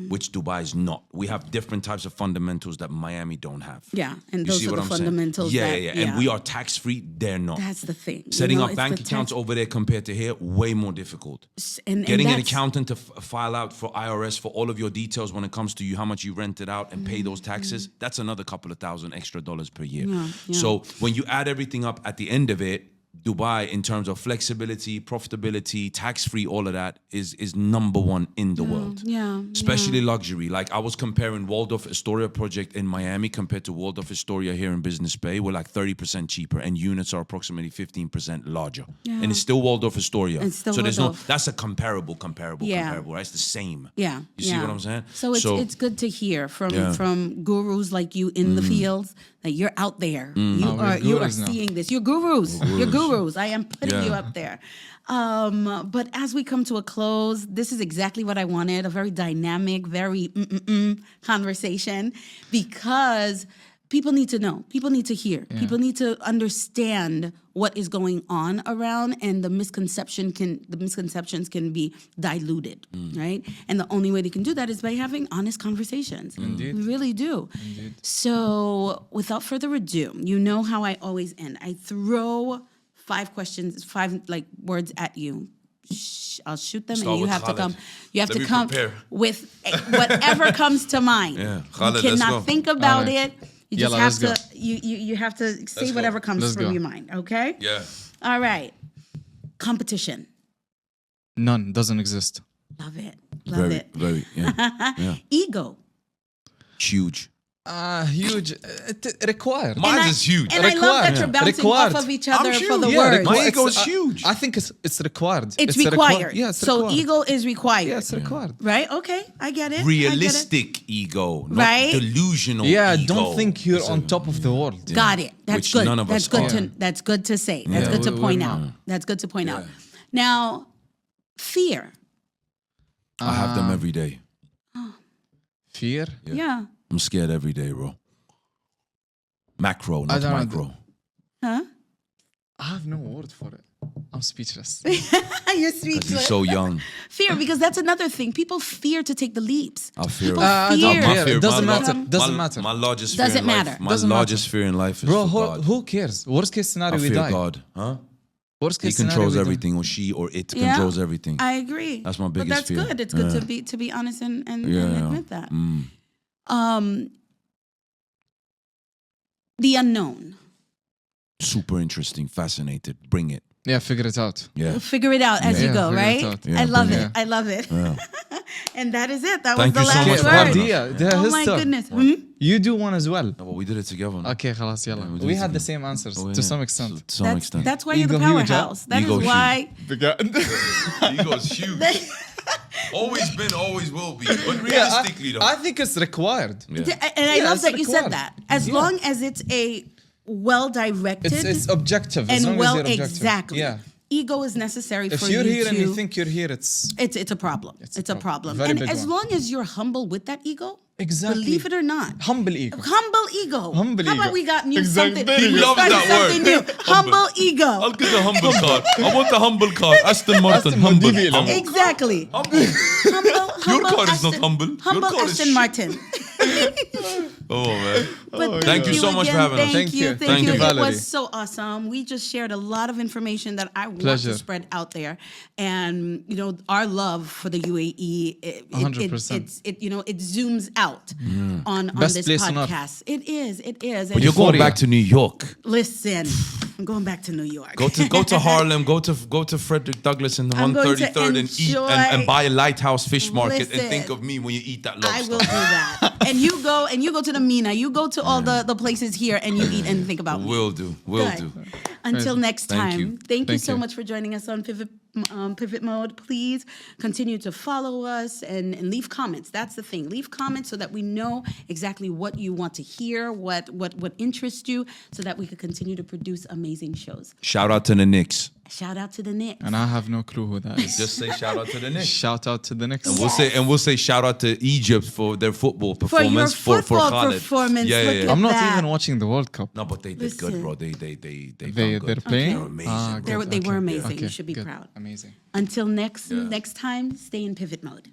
Speaker 3: which Dubai is not. We have different types of fundamentals that Miami don't have.
Speaker 2: Yeah, and
Speaker 3: You
Speaker 2: those
Speaker 3: see
Speaker 2: are
Speaker 3: what
Speaker 2: the
Speaker 3: I'm saying?
Speaker 2: fundamentals.
Speaker 3: Yeah,
Speaker 2: that,
Speaker 3: yeah. And we are tax free. They're not.
Speaker 2: That's the thing.
Speaker 3: Setting up
Speaker 2: it's
Speaker 3: bank
Speaker 2: the
Speaker 3: accounts
Speaker 2: tax-
Speaker 3: over there compared to here, way more difficult.
Speaker 2: and
Speaker 3: Getting an
Speaker 2: that's-
Speaker 3: accountant to file out for IRS for all of your details when it comes to you, how much you rent it out and pay those taxes, that's another couple of $1,000 extra per year.
Speaker 2: Yeah.
Speaker 3: So when you add everything up at the end of it, Dubai, in terms of flexibility, profitability, tax-free, all of that is number one in the world.
Speaker 2: Yeah,
Speaker 3: Especially luxury. Like I was comparing Waldorf Astoria project in Miami compared to Waldorf Astoria here in Business Bay. We're like 30% cheaper and units are approximately 15% larger. And it's still Waldorf Astoria.
Speaker 2: It's still
Speaker 3: so there's
Speaker 2: Waldorf.
Speaker 3: that's a comparable,
Speaker 2: Yeah.
Speaker 3: right? It's the same.
Speaker 2: Yeah.
Speaker 3: You see what I'm saying?
Speaker 2: So it's good to hear
Speaker 3: Yeah.
Speaker 2: from gurus like you in the fields that you're out there. You
Speaker 1: Oh, we're
Speaker 2: are
Speaker 1: gurus now.
Speaker 2: seeing this. You're gurus. You're gurus. I am putting
Speaker 3: Yeah.
Speaker 2: you up there. But as we come to a close, this is exactly what I wanted, a very dynamic, very conversation, because people need to know. People need to hear. People need to understand what is going on around, and the misconceptions can be diluted, right? And the only way they can do that is by having honest conversations.
Speaker 1: Indeed.
Speaker 2: We really do. So, without further ado, you know how I always end. I throw 5 questions, 5 like words at you. I'll shoot them,
Speaker 3: Start
Speaker 2: and you
Speaker 3: with
Speaker 2: have to
Speaker 3: Khalid.
Speaker 2: come. You have
Speaker 3: Let
Speaker 2: to
Speaker 3: me
Speaker 2: come
Speaker 3: prepare.
Speaker 2: with whatever comes to mind.
Speaker 3: Yeah.
Speaker 2: You
Speaker 3: Khalid, let's
Speaker 2: cannot
Speaker 3: go.
Speaker 2: think about
Speaker 1: All right.
Speaker 2: it. You just
Speaker 1: Yalla,
Speaker 2: have
Speaker 1: let's
Speaker 2: to. You have to say
Speaker 3: go.
Speaker 2: whatever comes
Speaker 1: Let's
Speaker 2: from
Speaker 1: go.
Speaker 2: your mind. Okay.
Speaker 3: Yeah.
Speaker 2: All right. Competition.
Speaker 1: None. Doesn't exist.
Speaker 2: Love it. Love it.
Speaker 3: Very, yeah.
Speaker 2: Ego.
Speaker 3: Huge.
Speaker 1: Huge. Required.
Speaker 3: Mine
Speaker 2: And
Speaker 3: is huge.
Speaker 2: And I love that
Speaker 1: Required.
Speaker 2: you're bouncing
Speaker 1: Required.
Speaker 2: off of each other
Speaker 3: I'm
Speaker 2: for the
Speaker 3: huge.
Speaker 2: words.
Speaker 3: My ego
Speaker 1: It's,
Speaker 3: is huge.
Speaker 1: I think it's required.
Speaker 2: It's
Speaker 1: a
Speaker 2: required.
Speaker 1: Yeah, it's
Speaker 2: so
Speaker 1: required.
Speaker 2: ego is required.
Speaker 1: Yeah, it's required.
Speaker 2: Right? Okay, I get it.
Speaker 3: Realistic ego, not
Speaker 2: Right?
Speaker 3: delusional
Speaker 1: Yeah,
Speaker 3: ego.
Speaker 1: don't think you're on top of the world.
Speaker 2: Got it. That's
Speaker 3: Which
Speaker 2: good.
Speaker 3: none of
Speaker 2: That's
Speaker 3: us
Speaker 2: good
Speaker 3: are.
Speaker 2: to that's good to say. That's
Speaker 1: Yeah,
Speaker 2: good to
Speaker 1: we're
Speaker 2: point
Speaker 1: not.
Speaker 2: out. That's good to point out. Now, fear.
Speaker 3: I have them every day.
Speaker 1: Fear.
Speaker 2: Yeah.
Speaker 3: I'm scared every day, bro. Macro, not
Speaker 1: don't know.
Speaker 3: micro.
Speaker 2: Huh?
Speaker 1: I have no word for it. I'm speechless.
Speaker 2: You're
Speaker 3: Because you're
Speaker 2: speechless.
Speaker 3: so young.
Speaker 2: Fear, because that's another thing. People fear to take the leaps.
Speaker 3: I fear.
Speaker 2: People
Speaker 1: I don't
Speaker 2: fear.
Speaker 1: care. It doesn't
Speaker 3: my
Speaker 1: matter.
Speaker 3: lo-
Speaker 1: Doesn't
Speaker 3: my-
Speaker 1: matter.
Speaker 3: My largest
Speaker 2: Doesn't
Speaker 3: fear in
Speaker 2: matter.
Speaker 3: life. My
Speaker 1: Doesn't
Speaker 3: largest
Speaker 1: matter.
Speaker 3: fear in life is
Speaker 1: Bro,
Speaker 3: for God.
Speaker 1: who cares? Worst case scenario,
Speaker 3: I
Speaker 1: we
Speaker 3: fear
Speaker 1: die.
Speaker 3: God. Huh?
Speaker 1: Worst
Speaker 3: He
Speaker 1: case scenario,
Speaker 3: controls
Speaker 1: we die.
Speaker 3: everything, or she, or it
Speaker 2: Yeah.
Speaker 3: controls everything.
Speaker 2: I agree.
Speaker 3: That's my
Speaker 2: But
Speaker 3: biggest
Speaker 2: that's
Speaker 3: fear.
Speaker 2: good. It's good
Speaker 3: Yeah.
Speaker 2: to be honest and
Speaker 3: Yeah.
Speaker 2: admit that.
Speaker 3: Mm.
Speaker 2: The unknown.
Speaker 3: Super interesting, fascinated. Bring it.
Speaker 1: Yeah, figure it out.
Speaker 3: Yeah.
Speaker 2: We'll figure it out as you
Speaker 1: Yeah,
Speaker 2: go,
Speaker 1: figure it
Speaker 2: right?
Speaker 1: out.
Speaker 3: Yeah,
Speaker 2: I love
Speaker 3: bring
Speaker 2: it.
Speaker 3: it.
Speaker 2: I love it.
Speaker 3: Yeah.
Speaker 2: And that is it. That
Speaker 3: Thank
Speaker 2: was
Speaker 3: you
Speaker 2: the
Speaker 3: so
Speaker 2: last
Speaker 3: much for
Speaker 2: word.
Speaker 3: having us.
Speaker 1: Bardia, ده
Speaker 2: Oh
Speaker 1: his
Speaker 2: my
Speaker 1: turn.
Speaker 2: goodness. Hmm?
Speaker 1: You do one as well.
Speaker 3: No, but we did it together. No?
Speaker 1: Okay, خلاص
Speaker 3: we
Speaker 1: يلا.
Speaker 3: did
Speaker 1: We
Speaker 3: it
Speaker 1: had the
Speaker 3: together.
Speaker 1: same answers
Speaker 3: Oh,
Speaker 1: to
Speaker 3: yeah.
Speaker 1: some extent.
Speaker 3: To some extent.
Speaker 2: That's why you're the
Speaker 1: Ego huge, huh?
Speaker 2: powerhouse. That is
Speaker 3: Ego huge.
Speaker 2: why.
Speaker 3: Ego's huge. Always been, always will be. But
Speaker 1: Yeah,
Speaker 3: realistically, though.
Speaker 1: I think it's required.
Speaker 3: Yeah.
Speaker 2: And I
Speaker 1: Yeah,
Speaker 2: love
Speaker 1: it's
Speaker 2: that you said
Speaker 1: required.
Speaker 2: that. As
Speaker 1: Yeah.
Speaker 2: long as it's a well-directed
Speaker 1: It's objective. As
Speaker 2: and
Speaker 1: long
Speaker 2: well,
Speaker 1: as you're objective.
Speaker 2: exactly.
Speaker 1: Yeah.
Speaker 2: Ego is necessary
Speaker 1: If
Speaker 2: for
Speaker 1: you're
Speaker 2: you
Speaker 1: here
Speaker 2: to.
Speaker 1: and you think you're here, it's
Speaker 2: it's a problem.
Speaker 1: It's
Speaker 2: It's
Speaker 1: a
Speaker 2: a problem.
Speaker 1: problem. Very
Speaker 2: And
Speaker 1: big
Speaker 2: as
Speaker 1: one.
Speaker 2: long as you're humble with that ego,
Speaker 1: Exactly.
Speaker 2: believe it or not,
Speaker 1: humble ego.
Speaker 2: humble ego.
Speaker 1: Humble
Speaker 2: How about
Speaker 1: ego.
Speaker 2: we got new
Speaker 4: Exactly.
Speaker 2: something?
Speaker 4: He
Speaker 2: we
Speaker 3: loves
Speaker 2: started
Speaker 3: that
Speaker 2: something
Speaker 3: word.
Speaker 2: new. Humble ego.
Speaker 3: I'll get the humble card. I want the humble card. Aston Martin,
Speaker 1: Aston
Speaker 3: humble.
Speaker 1: Martin.
Speaker 3: Humble.
Speaker 2: Exactly.
Speaker 3: Humble.
Speaker 2: Humble
Speaker 3: card is not
Speaker 2: Aston-
Speaker 3: humble. Your
Speaker 2: Humble
Speaker 3: card is
Speaker 2: Aston
Speaker 3: shit.
Speaker 2: Martin.
Speaker 3: Oh, man.
Speaker 2: But
Speaker 3: Thank you so much for having us.
Speaker 2: Thank you.
Speaker 1: Thank
Speaker 2: Thank
Speaker 1: you,
Speaker 2: you. It
Speaker 1: Valerie.
Speaker 2: was so awesome. We just shared a lot of information that I want
Speaker 1: Pleasure.
Speaker 2: to spread out there. And, you know, our love for the UAE,
Speaker 1: 100%.
Speaker 2: it zooms out on
Speaker 1: Best
Speaker 2: this
Speaker 1: place on earth.
Speaker 2: podcast. It is.
Speaker 3: But you're going back to New York.
Speaker 2: Listen, I'm going back to New York.
Speaker 3: Go to Harlem. Go to Frederick Douglass and the
Speaker 2: I'm going to
Speaker 3: 133rd and eat
Speaker 2: enjoy-
Speaker 3: and buy a Lighthouse Fish Market
Speaker 2: Listen,
Speaker 3: and think of me when you eat that
Speaker 2: I
Speaker 3: lobster.
Speaker 2: will do that. And you go to the Mina. You go to all the places here and you eat and think about me.
Speaker 3: Will do. Will
Speaker 2: Good.
Speaker 3: do.
Speaker 2: Until next
Speaker 3: Thank
Speaker 2: time.
Speaker 3: you.
Speaker 2: Thank you
Speaker 1: Thank
Speaker 2: so
Speaker 1: you.
Speaker 2: much for joining us on Pivot Mode. Please continue to follow us and leave comments. That's the thing. Leave comments so that we know exactly what you want to hear, what interests you, so that we could continue to produce amazing shows.
Speaker 3: Shout out to the Knicks.
Speaker 2: Shout out to the Knicks.
Speaker 1: And I have no clue who that is.
Speaker 3: Just say shout out to the Knicks.
Speaker 1: Shout out to the Knicks.
Speaker 3: We'll say shout out to Egypt for their football
Speaker 2: For your
Speaker 3: performance for
Speaker 2: football
Speaker 3: Khalid.
Speaker 2: performance.
Speaker 3: Yeah, yeah,
Speaker 2: Look
Speaker 3: yeah.
Speaker 2: at
Speaker 1: I'm not
Speaker 2: that.
Speaker 1: even watching the World Cup.
Speaker 3: No, but they did good,
Speaker 2: Listen.
Speaker 3: bro. They done
Speaker 1: They're
Speaker 3: good.
Speaker 1: playing?
Speaker 3: They're amazing.
Speaker 1: Ah,
Speaker 3: bro.
Speaker 1: good.
Speaker 2: They were
Speaker 1: Okay.
Speaker 2: amazing.
Speaker 1: Okay,
Speaker 2: You should be
Speaker 1: good.
Speaker 2: proud.
Speaker 1: Amazing.
Speaker 2: Until next time, stay in Pivot Mode.